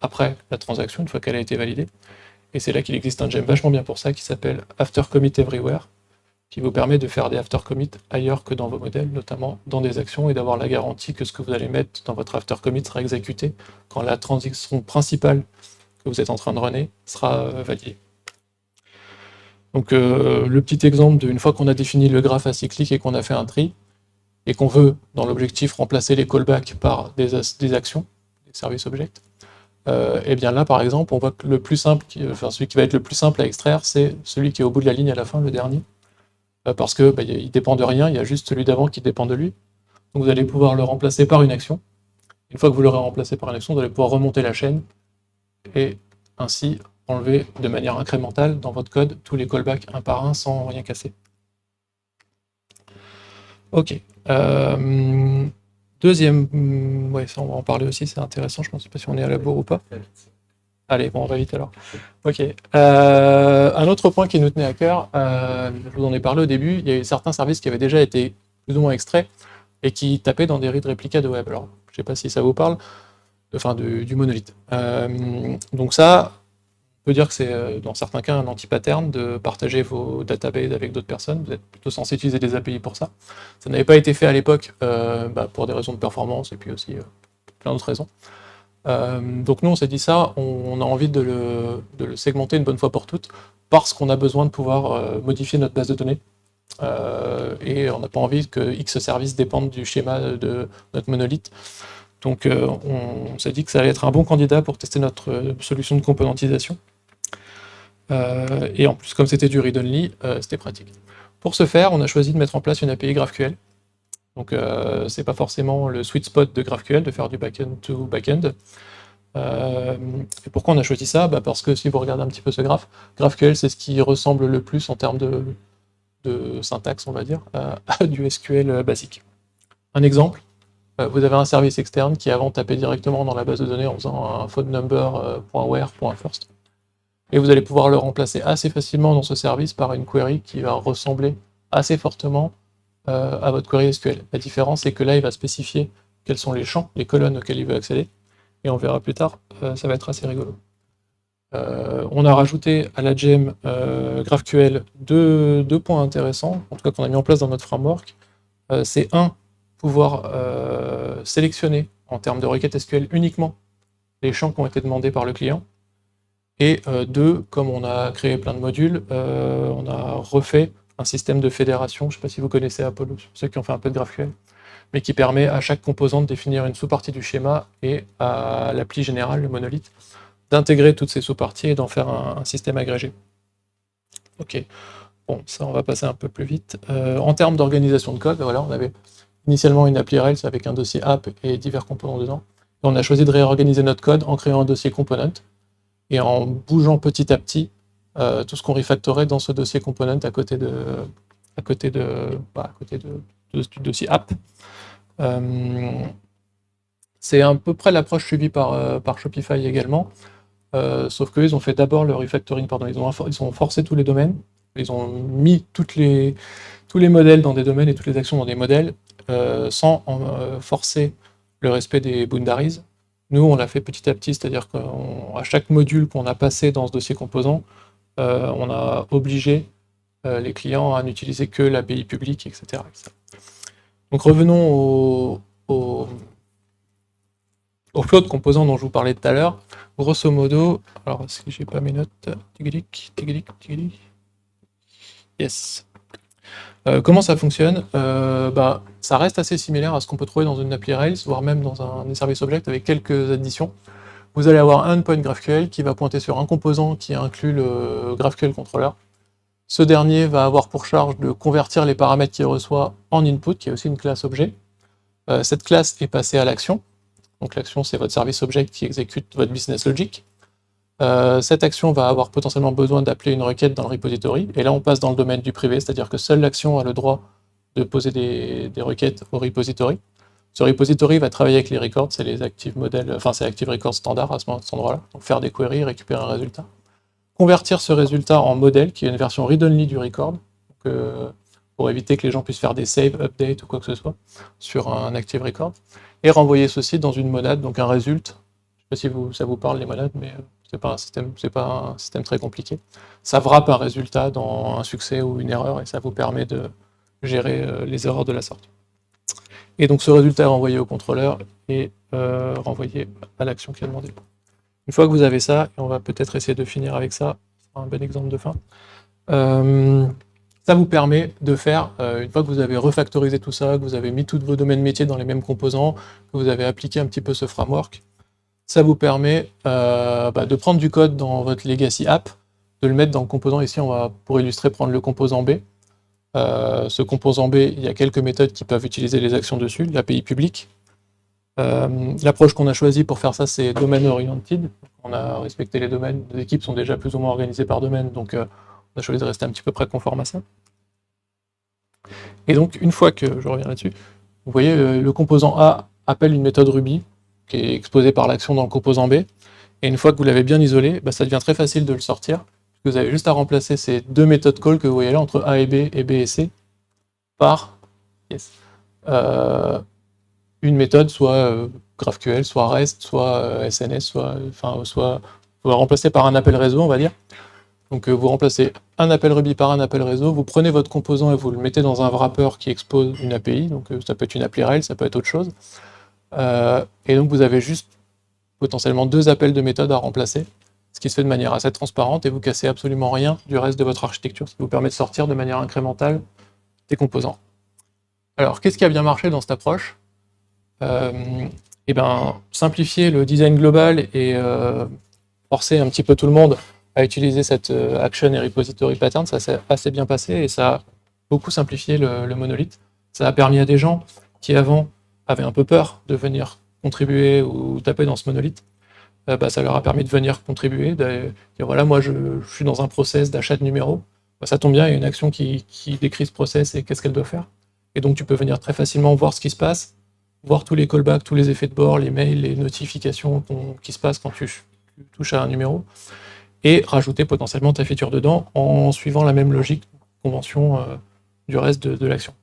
après la transaction, une fois qu'elle a été validée. Et c'est là qu'il existe un gem vachement bien pour ça, qui s'appelle after commit everywhere, qui vous permet de faire des after commit ailleurs que dans vos modèles, notamment dans des actions, et d'avoir la garantie que ce que vous allez mettre dans votre after commit sera exécuté quand la transaction principale que vous êtes en train de runner sera validée. Donc le petit exemple de une fois qu'on a défini le graphe acyclique et qu'on a fait un tri, et qu'on veut, dans l'objectif, remplacer les callbacks par des actions, des services objects, et bien là, par exemple, on voit que le plus simple, celui qui va être le plus simple à extraire, c'est celui qui est au bout de la ligne à la fin, le dernier, parce que il dépend de rien, il y a juste celui d'avant qui dépend de lui. Donc vous allez pouvoir le remplacer par une action, Une fois que vous l'aurez remplacé par une action, vous allez pouvoir remonter la chaîne et ainsi enlever de manière incrémentale dans votre code tous les callbacks un par un sans rien casser. Ok. Deuxième, ouais, ça on va en parler aussi, c'est intéressant, je ne sais pas si on est à la bourre ou pas. Allez, bon, on va vite alors. Ok. Un autre point qui nous tenait à cœur, je vous en ai parlé au début, il y a eu certains services qui avaient déjà été plus ou moins extraits et qui tapaient dans des read réplicas de web. Alors, je ne sais pas si ça vous parle, enfin du monolithe. Donc ça, on peut dire que c'est dans certains cas un anti-pattern de partager vos databases avec d'autres personnes. Vous êtes plutôt censé utiliser des API pour ça. Ça n'avait pas été fait à l'époque pour des raisons de performance et puis aussi plein d'autres raisons. Donc nous on s'est dit ça, on a envie de le segmenter une bonne fois pour toutes parce qu'on a besoin de pouvoir modifier notre base de données et on n'a pas envie que X services dépendent du schéma de notre monolithe. Donc on s'est dit que ça allait être un bon candidat pour tester notre solution de componentisation. Et en plus, comme c'était du read-only, c'était pratique. Pour ce faire, on a choisi de mettre en place une API GraphQL. Donc c'est pas forcément le sweet spot de GraphQL de faire du back-end to back-end. Et pourquoi on a choisi ça? Parce que si vous regardez un petit peu ce graphe, GraphQL c'est ce qui ressemble le plus en termes de syntaxe, on va dire, à du SQL basique. Un exemple, vous avez un service externe qui avant tapait directement dans la base de données en faisant un phone number.where.first. Et vous allez pouvoir le remplacer assez facilement dans ce service par une query qui va ressembler assez fortement à votre query SQL. La différence, c'est que là, il va spécifier quels sont les champs, les colonnes auxquelles il veut accéder, et on verra plus tard, ça va être assez rigolo. On a rajouté à la gem GraphQL deux points intéressants, en tout cas qu'on a mis en place dans notre framework. C'est pouvoir sélectionner en termes de requête SQL uniquement les champs qui ont été demandés par le client. Et deux, comme on a créé plein de modules, on a refait un système de fédération, je ne sais pas si vous connaissez Apollo, ceux qui ont fait un peu de GraphQL, mais qui permet à chaque composant de définir une sous-partie du schéma et à l'appli générale, le monolithe, d'intégrer toutes ces sous-parties et d'en faire un système agrégé. Ok, bon, ça on va passer un peu plus vite. En termes d'organisation de code, voilà, on avait initialement une appli Rails avec un dossier app et divers composants dedans. Et on a choisi de réorganiser notre code en créant un dossier component et en bougeant petit à petit tout ce qu'on refactorait dans ce dossier component à côté du dossier app. C'est à peu près l'approche suivie par Shopify également, sauf qu'eux, ils ont fait d'abord le refactoring, ils ont forcé tous les domaines, ils ont mis tous les modèles dans des domaines et toutes les actions dans des modèles, sans forcer le respect des boundaries. Nous, on l'a fait petit à petit, c'est-à-dire qu'à chaque module qu'on a passé dans ce dossier composant, on a obligé les clients à n'utiliser que l'API publique, etc., etc. Donc revenons au flow de composants dont je vous parlais tout à l'heure. Grosso modo, alors si j'ai pas mes notes, tigilic. Yes. Comment ça fonctionne? Ça reste assez similaire à ce qu'on peut trouver dans une appli Rails, voire même dans un service object avec quelques additions. Vous allez avoir un endpoint GraphQL qui va pointer sur un composant qui inclut le GraphQL controller. Ce dernier va avoir pour charge de convertir les paramètres qu'il reçoit en input, qui est aussi une classe objet. Cette classe est passée à l'action. Donc l'action, c'est votre service object qui exécute votre business logic. Cette action va avoir potentiellement besoin d'appeler une requête dans le repository. Et là, on passe dans le domaine du privé, c'est-à-dire que seule l'action a le droit de poser des requêtes au repository. Ce repository va travailler avec les records, c'est les active modèles, enfin c'est active record standard à cet endroit-là. Donc faire des queries, récupérer un résultat. Convertir ce résultat en modèle, qui est une version read-only du record, donc, pour éviter que les gens puissent faire des save, update ou quoi que ce soit sur un active record, et renvoyer ceci dans une monade, donc un result. Je ne sais pas si ça vous parle les monades, mais c'est pas un système très compliqué. Ça wrap un résultat dans un succès ou une erreur, et ça vous permet de gérer les erreurs de la sorte. Et donc ce résultat est renvoyé au contrôleur et renvoyé à l'action qui a demandé. Une fois que vous avez ça, et on va peut-être essayer de finir avec ça, ce sera un bel exemple de fin, ça vous permet de faire, une fois que vous avez refactorisé tout ça, que vous avez mis tous vos domaines métiers dans les mêmes composants, que vous avez appliqué un petit peu ce framework, ça vous permet de prendre du code dans votre legacy app, de le mettre dans le composant. Ici, on va, pour illustrer, prendre le composant B. Ce composant B, il y a quelques méthodes qui peuvent utiliser les actions dessus, l'API publique. L'approche qu'on a choisie pour faire ça, c'est domain oriented. On a respecté les domaines. Les équipes sont déjà plus ou moins organisées par domaine, donc on a choisi de rester un petit peu près conforme à ça. Et donc, une fois que je reviens là-dessus, vous voyez, le composant A appelle une méthode Ruby, qui est exposée par l'action dans le composant B. Et une fois que vous l'avez bien isolé, bah, ça devient très facile de le sortir. Vous avez juste à remplacer ces deux méthodes call que vous voyez là, entre A et B et C, par une méthode, soit GraphQL, soit REST, soit SNS, soit vous la remplacez par un appel réseau, on va dire. Donc vous remplacez un appel Ruby par un appel réseau, vous prenez votre composant et vous le mettez dans un wrapper qui expose une API, donc ça peut être une appli Rails, ça peut être autre chose. Et donc vous avez juste potentiellement deux appels de méthode à remplacer, ce qui se fait de manière assez transparente et vous cassez absolument rien du reste de votre architecture, ce qui vous permet de sortir de manière incrémentale des composants. Alors qu'est-ce qui a bien marché dans cette approche? Simplifier le design global et forcer un petit peu tout le monde à utiliser cette action et repository pattern, ça s'est assez bien passé et ça a beaucoup simplifié le monolithe. Ça a permis à des gens qui avant avaient un peu peur de venir contribuer ou taper dans ce monolithe, ça leur a permis de venir contribuer, de dire voilà, moi je suis dans un process d'achat de numéros, ça tombe bien, il y a une action qui décrit ce process et qu'est-ce qu'elle doit faire. Et donc tu peux venir très facilement voir ce qui se passe, voir tous les callbacks, tous les effets de bord, les mails, les notifications qui se passent quand tu touches à un numéro, et rajouter potentiellement ta feature dedans en suivant la même logique, convention du reste de l'action.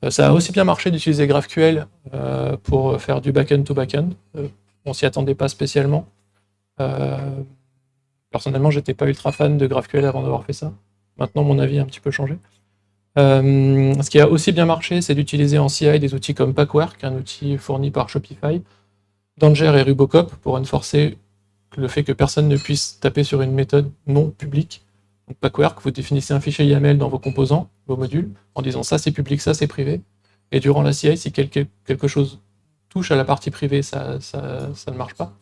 Ça a aussi bien marché d'utiliser GraphQL pour faire du back-end to back-end. On s'y attendait pas spécialement. Personnellement, j'étais pas ultra fan de GraphQL avant d'avoir fait ça. Maintenant, mon avis a un petit peu changé. Ce qui a aussi bien marché, c'est d'utiliser en CI des outils comme Packwork, un outil fourni par Shopify, Danger et Rubocop pour enforcer le fait que personne ne puisse taper sur une méthode non publique. Donc Packwork, vous définissez un fichier YAML dans vos composants, vos modules, en disant ça c'est public, ça c'est privé. Et durant la CI, si quelque chose touche à la partie privée, ça ne marche pas.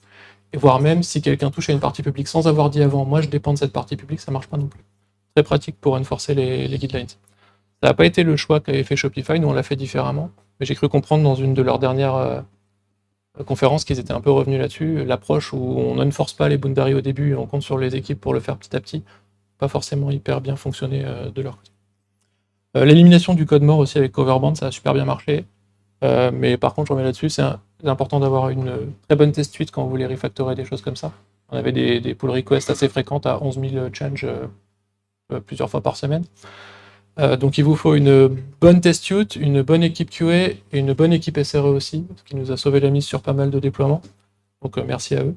Et voire même si quelqu'un touche à une partie publique sans avoir dit avant, moi je dépends de cette partie publique, ça marche pas non plus. Très pratique pour enforcer les guidelines. Ça n'a pas été le choix qu'avait fait Shopify, nous on l'a fait différemment. Mais j'ai cru comprendre dans une de leurs dernières conférences qu'ils étaient un peu revenus là-dessus. L'approche où on ne force pas les boundaries au début et on compte sur les équipes pour le faire petit à petit, pas forcément hyper bien fonctionné de leur côté. L'élimination du code mort aussi avec Coverband, ça a super bien marché. Mais par contre, je remets là-dessus, c'est important d'avoir une très bonne test suite quand vous voulez refactorer des choses comme ça. On avait des pull requests assez fréquentes à 11 000 change plusieurs fois par semaine. Donc il vous faut une bonne test suite, une bonne équipe QA et une bonne équipe SRE aussi, ce qui nous a sauvé la mise sur pas mal de déploiements. Donc merci à eux.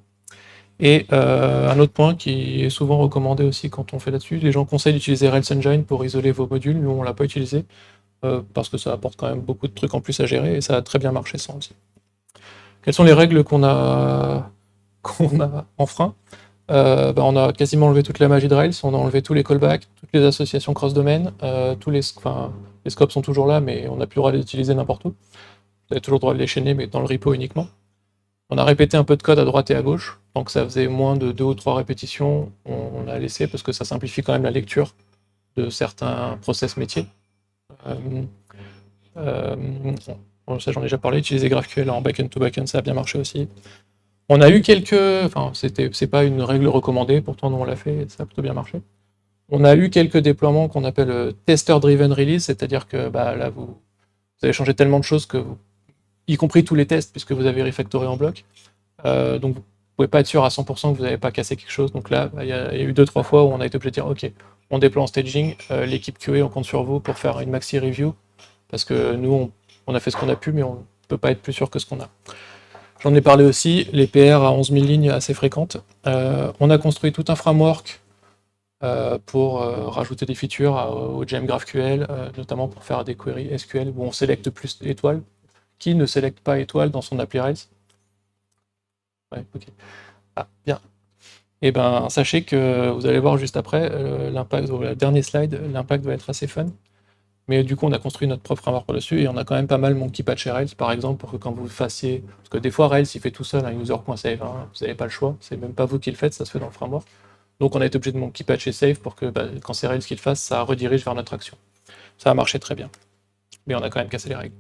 Et un autre point qui est souvent recommandé aussi quand on fait là-dessus, les gens conseillent d'utiliser Rails Engine pour isoler vos modules. Nous, on ne l'a pas utilisé parce que ça apporte quand même beaucoup de trucs en plus à gérer et ça a très bien marché sans aussi. Quelles sont les règles qu'on a en frein? On a quasiment enlevé toute la magie de Rails, on a enlevé tous les callbacks, toutes les associations cross-domaine, les scopes sont toujours là, mais on n'a plus le droit de les utiliser n'importe où. Vous avez toujours le droit de les chaîner, mais dans le repo uniquement. On a répété un peu de code à droite et à gauche, donc ça faisait moins de 2 ou 3 répétitions, on l'a laissé parce que ça simplifie quand même la lecture de certains process métiers. Ça j'en ai déjà parlé, utiliser GraphQL en back-end to back-end, ça a bien marché aussi. On a eu c'est pas une règle recommandée, pourtant nous on l'a fait, et ça a plutôt bien marché. On a eu quelques déploiements qu'on appelle tester-driven release, c'est-à-dire que là vous avez changé tellement de choses que y compris tous les tests, puisque vous avez refactoré en bloc. Donc vous pouvez pas être sûr à 100% que vous n'avez pas cassé quelque chose. Donc là, il y a eu 2-3 fois où on a été obligé de dire ok, on déploie en staging, l'équipe QA on compte sur vous pour faire une maxi review, parce que nous on a fait ce qu'on a pu, mais on ne peut pas être plus sûr que ce qu'on a. J'en ai parlé aussi, les PR à 11 000 lignes assez fréquentes. On a construit tout un framework pour rajouter des features au GM GraphQL, notamment pour faire des queries SQL où on sélecte plus étoiles. Qui ne sélecte pas étoile dans son appli Rails? Ouais, ok. Ah, bien. Et sachez que vous allez voir juste après, l'impact, le dernier slide, l'impact va être assez fun. Mais du coup, on a construit notre propre framework par-dessus et on a quand même pas mal monkey patché Rails, par exemple, pour que quand vous fassiez. Parce que des fois, Rails, il fait tout seul un user.save, hein, vous n'avez pas le choix, c'est même pas vous qui le faites, ça se fait dans le framework. Donc on a été obligé de monkey patcher save pour que quand c'est Rails qui le fasse, ça redirige vers notre action. Ça a marché très bien. Mais on a quand même cassé les règles.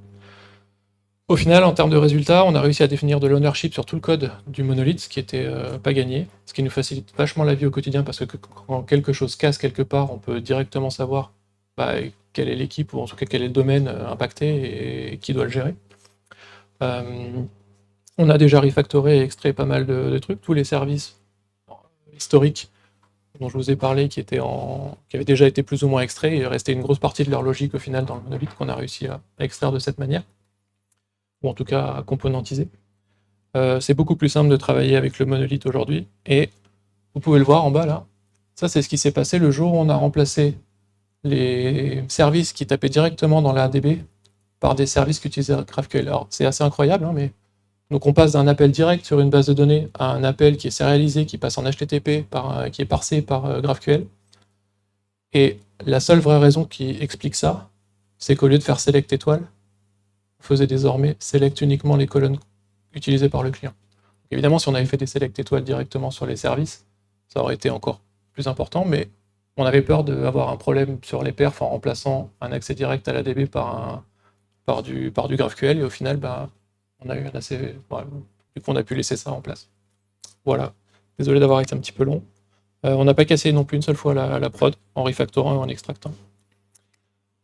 Au final, en termes de résultats, on a réussi à définir de l'ownership sur tout le code du monolithe, ce qui était pas gagné, ce qui nous facilite vachement la vie au quotidien, parce que quand quelque chose casse quelque part, on peut directement savoir bah, quelle est l'équipe, ou en tout cas quel est le domaine impacté et qui doit le gérer. On a déjà refactoré et extrait pas mal de trucs, tous les services historiques dont je vous ai parlé, qui avaient déjà été plus ou moins extraits, et il restait une grosse partie de leur logique au final dans le monolithe qu'on a réussi à extraire de cette manière, ou en tout cas à componentiser. C'est beaucoup plus simple de travailler avec le monolithe aujourd'hui, et vous pouvez le voir en bas là, ça c'est ce qui s'est passé le jour où on a remplacé les services qui tapaient directement dans la ADB par des services qui utilisaient GraphQL. Alors c'est assez incroyable, hein, mais donc on passe d'un appel direct sur une base de données à un appel qui est sérialisé, qui passe en HTTP, qui est parsé par GraphQL. Et la seule vraie raison qui explique ça, c'est qu'au lieu de faire select étoile, on faisait désormais select uniquement les colonnes utilisées par le client. Évidemment, si on avait fait des select étoiles directement sur les services, ça aurait été encore plus important, mais on avait peur d'avoir un problème sur les perfs en remplaçant un accès direct à la DB par du GraphQL, et au final, bah, on a eu un assez. Ouais, du coup, on a pu laisser ça en place. Voilà. Désolé d'avoir été un petit peu long. On n'a pas cassé non plus une seule fois la prod en refactorant et en extractant.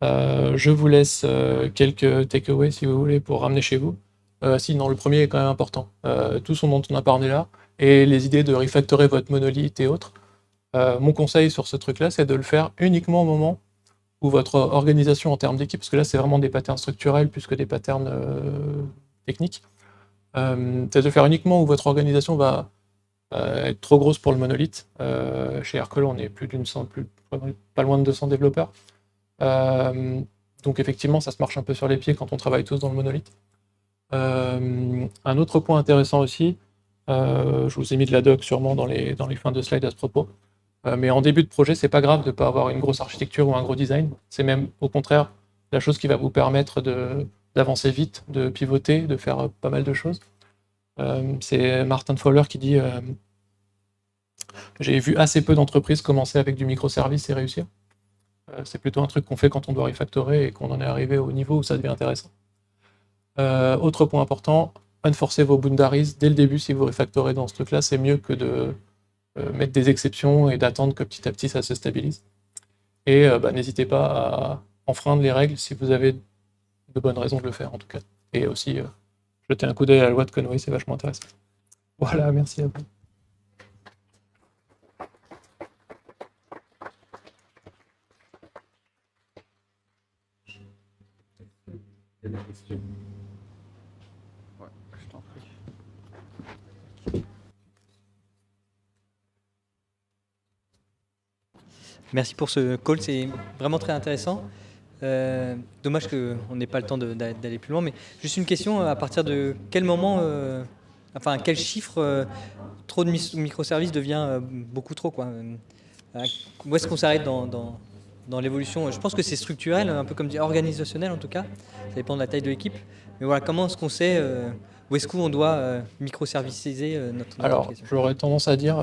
Je vous laisse quelques takeaways si vous voulez pour ramener chez vous. Si, non, le premier est quand même important. Tout ce dont on a parlé là, et les idées de refactorer votre monolithe et autres. Mon conseil sur ce truc-là, c'est de le faire uniquement au moment où votre organisation en termes d'équipe, parce que là, c'est vraiment des patterns structurels plus que des patterns techniques, c'est de le faire uniquement où votre organisation va être trop grosse pour le monolithe. Chez Hercule, on est pas loin de 200 développeurs. Donc effectivement, ça se marche un peu sur les pieds quand on travaille tous dans le monolithe. Un autre point intéressant aussi, je vous ai mis de la doc sûrement dans les fins de slide à ce propos, mais en début de projet, c'est pas grave de ne pas avoir une grosse architecture ou un gros design. C'est même au contraire la chose qui va vous permettre d'avancer vite, de pivoter, de faire pas mal de choses. C'est Martin Fowler qui dit j'ai vu assez peu d'entreprises commencer avec du microservice et réussir. C'est plutôt un truc qu'on fait quand on doit refactorer et qu'on en est arrivé au niveau où ça devient intéressant. Autre point important, enforcez vos boundaries dès le début si vous refactorez dans ce truc-là, c'est mieux que de mettre des exceptions et d'attendre que petit à petit ça se stabilise. Et n'hésitez pas à enfreindre les règles si vous avez de bonnes raisons de le faire en tout cas. Et aussi jeter un coup d'œil à la loi de Conway, c'est vachement intéressant. Voilà, merci à vous. Il y a des questions. Ouais, je t'en prie. Merci pour ce call, c'est vraiment très intéressant. Dommage qu'on n'ait pas le temps d'aller plus loin, mais juste une question, à partir de quel moment, enfin quel chiffre, trop de microservices devient beaucoup trop, quoi. Où est-ce qu'on s'arrête dans l'évolution? Je pense que c'est structurel, un peu comme dit organisationnel en tout cas, ça dépend de la taille de l'équipe. Mais voilà, comment est-ce qu'on sait où est-ce qu'on doit microserviciser notre Alors, application? j'aurais tendance à dire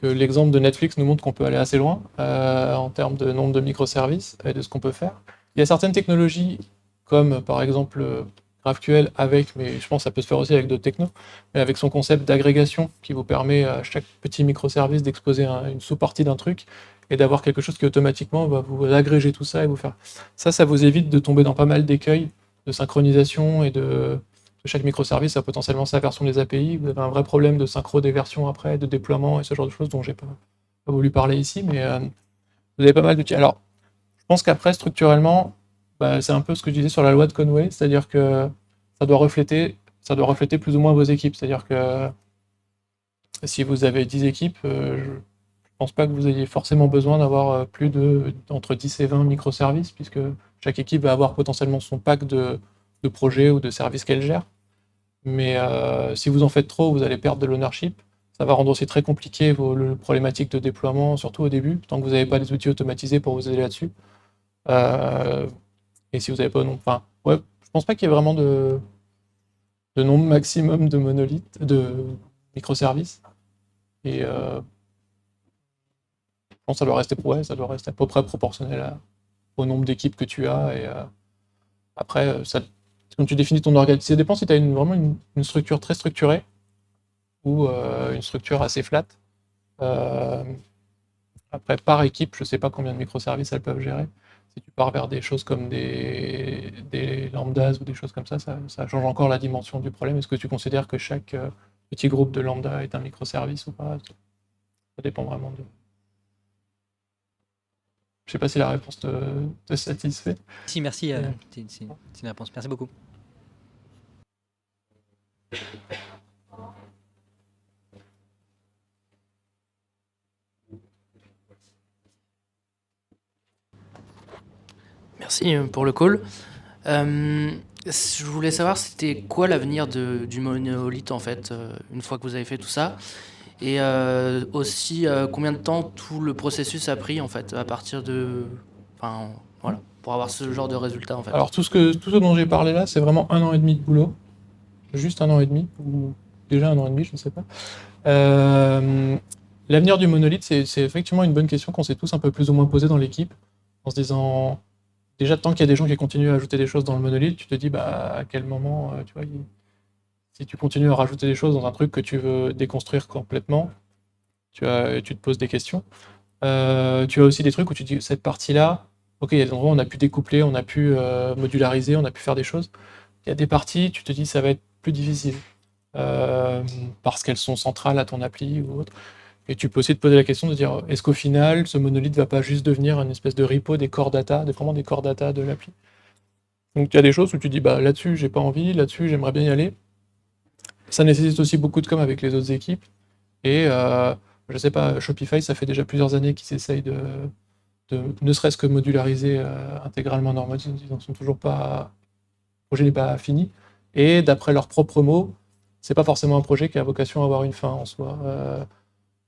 que l'exemple de Netflix nous montre qu'on peut aller assez loin en termes de nombre de microservices et de ce qu'on peut faire. Il y a certaines technologies, comme par exemple GraphQL mais je pense que ça peut se faire aussi avec d'autres technos, mais avec son concept d'agrégation qui vous permet à chaque petit microservice d'exposer une sous-partie d'un truc et d'avoir quelque chose qui automatiquement va vous agréger tout ça et vous faire. Ça vous évite de tomber dans pas mal d'écueils de synchronisation et de chaque microservice a potentiellement sa version des API. Vous avez un vrai problème de synchro des versions après, de déploiement et ce genre de choses dont j'ai pas voulu parler ici, mais vous avez pas mal d'outils. Alors, je pense qu'après, structurellement, c'est un peu ce que je disais sur la loi de Conway, c'est-à-dire que ça doit refléter plus ou moins vos équipes. C'est-à-dire que si vous avez 10 équipes, je pense pas que vous ayez forcément besoin d'avoir plus entre 10 et 20 microservices, puisque chaque équipe va avoir potentiellement son pack de projets ou de services qu'elle gère. Mais si vous en faites trop, vous allez perdre de l'ownership. Ça va rendre aussi très compliqué vos problématiques de déploiement, surtout au début, tant que vous n'avez pas des outils automatisés pour vous aider là-dessus. Et si vous n'avez pas non. Enfin, ouais, je pense pas qu'il y ait vraiment de nombre maximum de monolithes, de microservices. Et je pense que ça doit rester à peu près proportionnel au nombre d'équipes que tu as. Et après, Quand tu définis ton organisation, ça dépend si tu as vraiment une structure très structurée ou une structure assez flat. Après, par équipe, je ne sais pas combien de microservices elles peuvent gérer. Si tu pars vers des choses comme des lambdas ou des choses comme ça change encore la dimension du problème. Est-ce que tu considères que chaque petit groupe de lambda est un microservice ou pas? Ça dépend vraiment de... Je sais pas si la réponse te satisfait. Si, merci. C'est une réponse. Merci beaucoup. Merci pour le call. Je voulais savoir c'était quoi l'avenir du monolithe en fait, une fois que vous avez fait tout ça. Et aussi combien de temps tout le processus a pris en fait, à partir de... Enfin voilà, pour avoir ce genre de résultat en fait. Alors tout ce dont j'ai parlé là, c'est vraiment 1 an et demi de boulot. Juste 1 an et demi, ou déjà 1 an et demi, je ne sais pas. L'avenir du monolithe, c'est effectivement une bonne question qu'on s'est tous un peu plus ou moins posé dans l'équipe, en se disant, déjà tant qu'il y a des gens qui continuent à ajouter des choses dans le monolithe, tu te dis bah à quel moment, tu vois, si tu continues à rajouter des choses dans un truc que tu veux déconstruire complètement, tu te poses des questions. Tu as aussi des trucs où tu te dis cette partie-là, ok, il y a des endroits où on a pu découpler, on a pu modulariser, on a pu faire des choses. Il y a des parties, tu te dis ça va être plus difficile. Parce qu'elles sont centrales à ton appli ou autre. Et tu peux aussi te poser la question de dire est-ce qu'au final, ce monolithe va pas juste devenir une espèce de repo des core data, vraiment des core data de l'appli. Donc il y a des choses où tu dis bah là-dessus j'ai pas envie, là-dessus j'aimerais bien y aller. Ça nécessite aussi beaucoup de com avec les autres équipes. Et je sais pas, Shopify, ça fait déjà plusieurs années qu'ils essayent de ne serait-ce que modulariser intégralement leur mode. Ils n'en sont toujours pas. Le projet n'est pas fini. Et d'après leurs propres mots, c'est pas forcément un projet qui a vocation à avoir une fin en soi.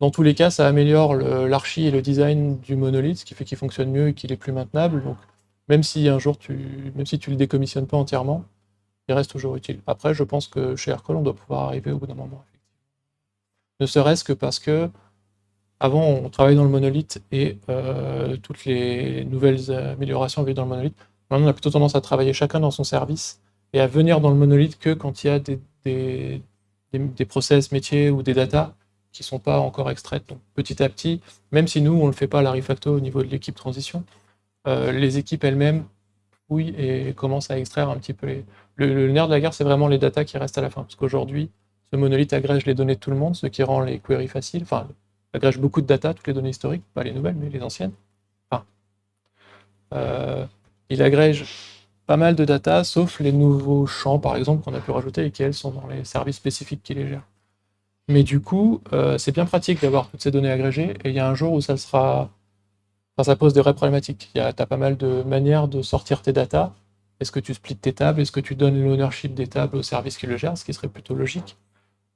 Dans tous les cas, ça améliore l'archi et le design du monolithe, ce qui fait qu'il fonctionne mieux et qu'il est plus maintenable. Donc, même si un jour même si tu le décommissionnes pas entièrement, il reste toujours utile. Après, je pense que chez Aircall, on doit pouvoir arriver au bout d'un moment. Ne serait-ce que parce que avant, on travaillait dans le monolithe et toutes les nouvelles améliorations avaient dans le monolithe. Maintenant, on a plutôt tendance à travailler chacun dans son service et à venir dans le monolithe que quand il y a des process métiers ou des datas qui ne sont pas encore extraites. Donc petit à petit, même si nous, on ne le fait pas à la refacto au niveau de l'équipe transition, les équipes elles-mêmes fouillent et commencent à extraire un petit peu le nerf de la guerre, c'est vraiment les datas qui restent à la fin. Parce qu'aujourd'hui, ce monolithe agrège les données de tout le monde, ce qui rend les queries faciles. Enfin, agrège beaucoup de data, toutes les données historiques, pas les nouvelles, mais les anciennes. Enfin, il agrège pas mal de data, sauf les nouveaux champs, par exemple, qu'on a pu rajouter et qui, elles, sont dans les services spécifiques qui les gèrent. Mais du coup, c'est bien pratique d'avoir toutes ces données agrégées, et il y a un jour où ça sera... Enfin, ça pose des vraies problématiques. Tu as pas mal de manières de sortir tes data. Est-ce que tu splits tes tables? Est-ce que tu donnes l'ownership des tables au service qui le gère, ce qui serait plutôt logique?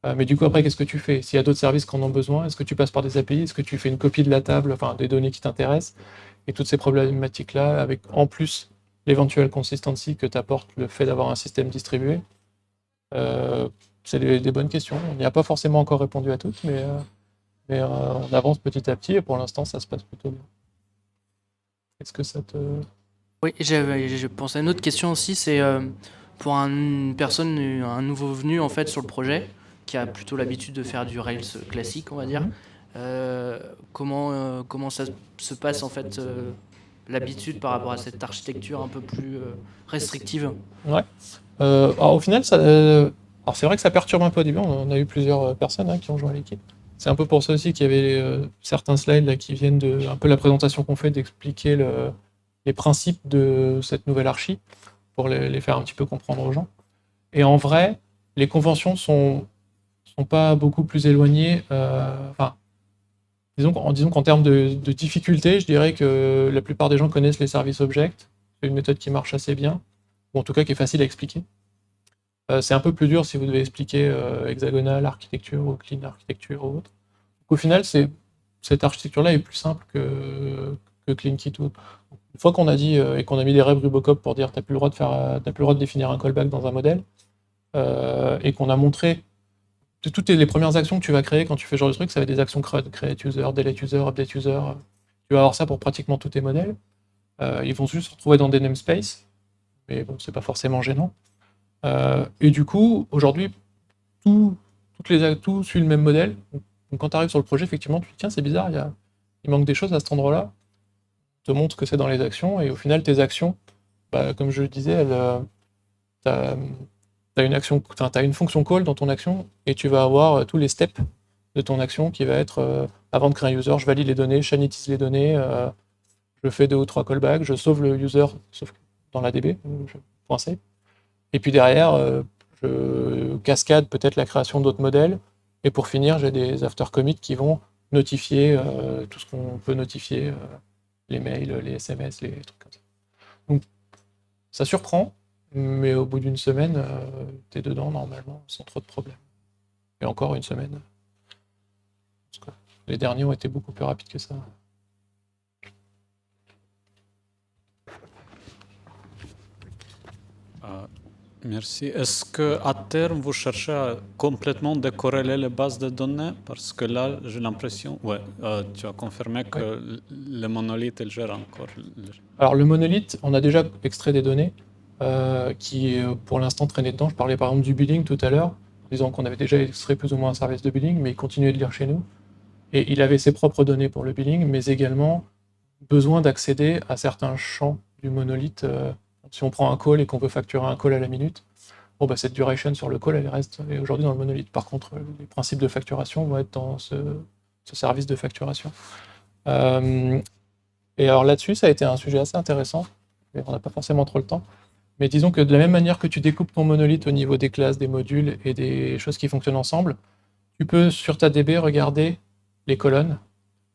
Mais du coup, après, qu'est-ce que tu fais? S'il y a d'autres services qui en ont besoin, est-ce que tu passes par des API? Est-ce que tu fais une copie de la table, enfin des données qui t'intéressent? Et toutes ces problématiques-là, avec en plus l'éventuelle consistency que t'apporte le fait d'avoir un système distribué, c'est des bonnes questions. On n'y a pas forcément encore répondu à toutes, mais on avance petit à petit et pour l'instant, ça se passe plutôt bien. Est-ce que ça te... Oui, je pense à une autre question aussi, c'est pour une personne, un nouveau venu en fait sur le projet, qui a plutôt l'habitude de faire du Rails classique, on va dire. Comment ça se passe en fait l'habitude par rapport à cette architecture un peu plus restrictive? Ouais. Alors au final, alors c'est vrai que ça perturbe un peu au début. On a eu plusieurs personnes qui ont joint l'équipe. C'est un peu pour ça aussi qu'il y avait certains slides là, qui viennent de un peu la présentation qu'on fait, d'expliquer les principes de cette nouvelle archi pour les faire un petit peu comprendre aux gens. Et en vrai, les conventions sont pas beaucoup plus éloignées. Enfin, disons qu'en termes de difficulté, je dirais que la plupart des gens connaissent les services objects. C'est une méthode qui marche assez bien, ou en tout cas qui est facile à expliquer. C'est un peu plus dur si vous devez expliquer hexagonal architecture ou clean architecture ou autre. Donc, au final, cette architecture-là est plus simple que CleanKit. Une fois qu'on a dit et qu'on a mis des règles Rubocop pour dire t'as plus le droit de définir un callback dans un modèle, et qu'on a montré toutes les premières actions que tu vas créer quand tu fais ce genre de truc, ça va être des actions CRUD, create user, delete user, update user. Tu vas avoir ça pour pratiquement tous tes modèles. Ils vont juste se retrouver dans des namespaces, mais bon, c'est pas forcément gênant. Et du coup, aujourd'hui, tout suit le même modèle. Donc quand tu arrives sur le projet, effectivement, tu te dis, tiens, c'est bizarre, il manque des choses à cet endroit-là. On te montre que c'est dans les actions, et au final, tes actions, bah, comme je le disais, t'as, t'as une fonction call dans ton action, et tu vas avoir tous les steps de ton action qui va être avant de créer un user, je valide les données, je sanitise les données, je fais 2 ou 3 callbacks, je sauve le user, sauf dans la DB, .c. Et puis derrière, je cascade peut-être la création d'autres modèles. Et pour finir, j'ai des after commits qui vont notifier tout ce qu'on peut notifier, les mails, les SMS, les trucs comme ça. Donc ça surprend, mais au bout d'une semaine, t'es dedans normalement, sans trop de problèmes. Et encore une semaine. Parce que les derniers ont été beaucoup plus rapides que ça. Merci. Est-ce qu'à terme, vous cherchez à complètement décorréler les bases de données? Parce que là, j'ai l'impression, tu as confirmé que le monolithe, il gère encore. Alors le monolithe, on a déjà extrait des données qui pour l'instant traînaient dedans. Je parlais par exemple du billing tout à l'heure, en disant qu'on avait déjà extrait plus ou moins un service de billing, mais il continuait de lire chez nous. Et il avait ses propres données pour le billing, mais également besoin d'accéder à certains champs du monolithe. Si on prend un call et qu'on veut facturer un call à la minute, bon, bah, cette duration sur le call, elle reste aujourd'hui dans le monolithe. Par contre, les principes de facturation vont être dans ce service de facturation. Et alors là-dessus, ça a été un sujet assez intéressant, mais on n'a pas forcément trop le temps. Mais disons que de la même manière que tu découpes ton monolithe au niveau des classes, des modules et des choses qui fonctionnent ensemble, tu peux sur ta DB regarder les colonnes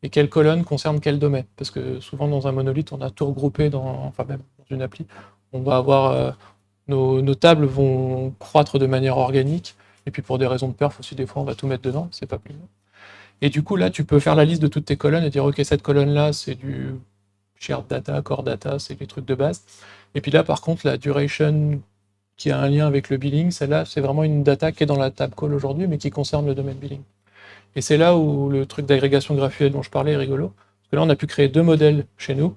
et quelles colonnes concernent quel domaine. Parce que souvent dans un monolithe, on a tout regroupé enfin même dans une appli, on va avoir nos tables vont croître de manière organique, et puis pour des raisons de perf aussi, des fois on va tout mettre dedans, c'est pas plus mal. Et du coup là, tu peux faire la liste de toutes tes colonnes et dire ok, cette colonne-là, c'est du shared data, core data, c'est les trucs de base. Et puis là, par contre, la duration qui a un lien avec le billing, celle-là, c'est vraiment une data qui est dans la table call aujourd'hui, mais qui concerne le domaine billing. Et c'est là où le truc d'agrégation GraphQL dont je parlais est rigolo. Parce que là, on a pu créer 2 modèles chez nous.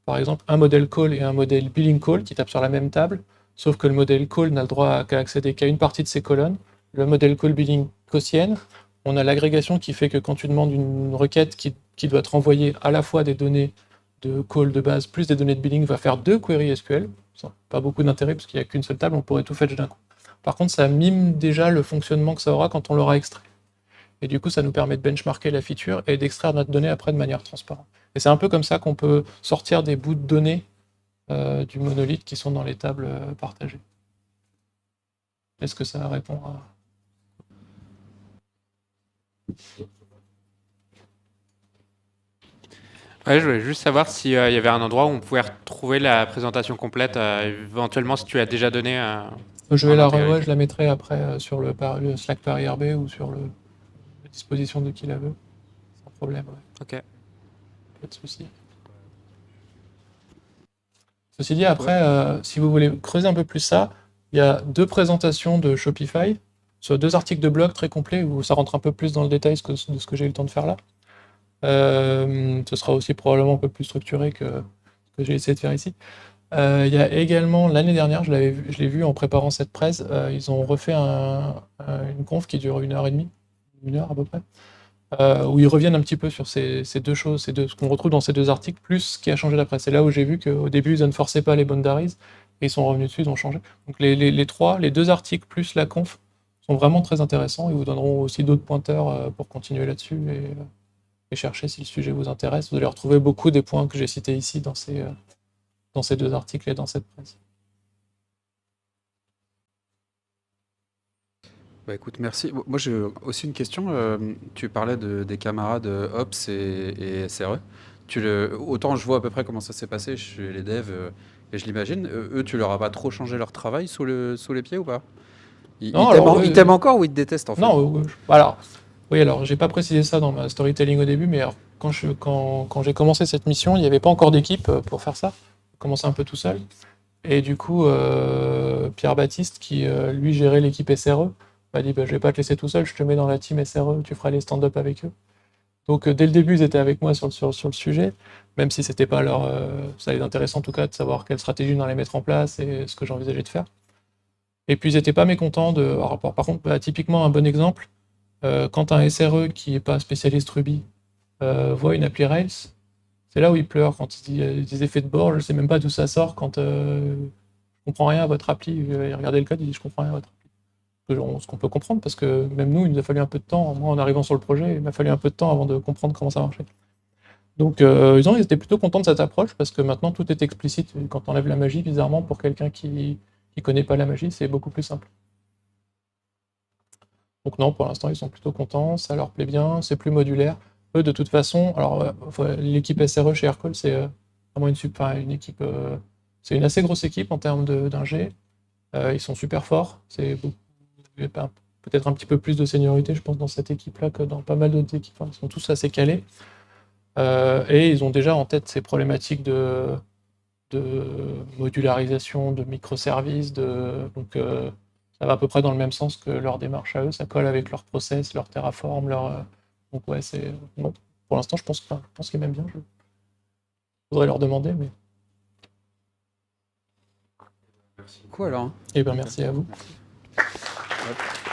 Par exemple, un modèle call et un modèle billing call qui tapent sur la même table. Sauf que le modèle call n'a le droit qu'à accéder qu'à une partie de ces colonnes. Le modèle call billing qu'aux siennes. On a l'agrégation qui fait que quand tu demandes une requête qui doit te renvoyer à la fois des données de call de base plus des données de billing, va faire 2 queries SQL. Ça n'a pas beaucoup d'intérêt parce qu'il n'y a qu'une seule table, on pourrait tout fetch d'un coup. Par contre, ça mime déjà le fonctionnement que ça aura quand on l'aura extrait. Et du coup, ça nous permet de benchmarker la feature et d'extraire notre donnée après de manière transparente. Et c'est un peu comme ça qu'on peut sortir des bouts de données du monolithe qui sont dans les tables partagées. Est-ce que ça répond à... Ouais, je voulais juste savoir s'il y avait un endroit où on pouvait retrouver la présentation complète, éventuellement si tu as déjà donné Je vais intégrité. je la mettrai après sur le Slack par IRB ou sur la disposition de qui la veut. Sans problème, ouais. Ok. Pas de souci. Ceci dit, après, si vous voulez creuser un peu plus ça, il y a 2 présentations de Shopify, sur 2 articles de blog très complets où ça rentre un peu plus dans le détail de ce que j'ai eu le temps de faire là. Ce sera aussi probablement un peu plus structuré que ce que j'ai essayé de faire ici. Il y a également, l'année dernière, je l'ai vu en préparant cette presse, ils ont refait une conf qui dure 1h30, 1 heure à peu près, où ils reviennent un petit peu sur ces 2 choses, ce qu'on retrouve dans ces 2 articles, plus ce qui a changé d'après. C'est là où j'ai vu qu'au début, ils ne forçaient pas les boundaries, et ils sont revenus dessus, ils ont changé. Donc les 2 articles plus la conf sont vraiment très intéressants, et vous donneront aussi d'autres pointeurs pour continuer là-dessus, et chercher si le sujet vous intéresse. Vous allez retrouver beaucoup des points que j'ai cités ici dans ces 2 articles et dans cette presse. Bah écoute, merci. Moi j'ai aussi une question. Tu parlais des camarades Ops et SRE. Autant je vois à peu près comment ça s'est passé chez les devs et je l'imagine. Eux, tu leur as pas trop changé leur travail sous les pieds ou pas? Non, alors, Ils t'aiment encore ou ils te détestent en fait? non, alors, j'ai pas précisé ça dans ma storytelling au début, mais alors, quand j'ai commencé cette mission, il n'y avait pas encore d'équipe pour faire ça. J'ai commencé un peu tout seul. Et du coup, Pierre Baptiste, qui lui gérait l'équipe SRE, m'a dit bah, je vais pas te laisser tout seul, je te mets dans la team SRE, tu feras les stand-up avec eux. Donc dès le début, ils étaient avec moi sur le sujet, même si c'était pas ça les intéressait en tout cas de savoir quelle stratégie on allait mettre en place et ce que j'envisageais de faire. Et puis ils n'étaient pas mécontents de. Alors, par contre, typiquement un bon exemple, quand un SRE qui n'est pas spécialiste Ruby voit une appli Rails, c'est là où il pleure quand il dit des effets de bord, je sais même pas d'où ça sort quand je comprends rien à votre appli. Il regardait le code, il dit je comprends rien à votre appli. Ce qu'on peut comprendre parce que même nous, il nous a fallu un peu de temps. Moi, en arrivant sur le projet, il m'a fallu un peu de temps avant de comprendre comment ça marchait. Donc ils étaient plutôt contents de cette approche parce que maintenant tout est explicite. Et quand on enlève la magie, bizarrement, pour quelqu'un qui connaît pas la magie, c'est beaucoup plus simple. Donc non, pour l'instant, ils sont plutôt contents, ça leur plaît bien, c'est plus modulaire. Eux, de toute façon, alors l'équipe SRE chez Aircall, c'est vraiment une équipe, c'est une assez grosse équipe en termes d'ingé. Ils sont super forts. Il y a peut-être un petit peu plus de seniorité, je pense, dans cette équipe-là que dans pas mal d'autres équipes. Enfin, ils sont tous assez calés. Et ils ont déjà en tête ces problématiques de modularisation, de microservices, donc ça va à peu près dans le même sens que leur démarche à eux, ça colle avec leur process, leur Terraform, donc ouais, c'est bon. Pour l'instant, je pense qu'ils m'aiment bien. Je voudrais leur demander, mais. Quoi alors? Eh ben merci à vous. Hop.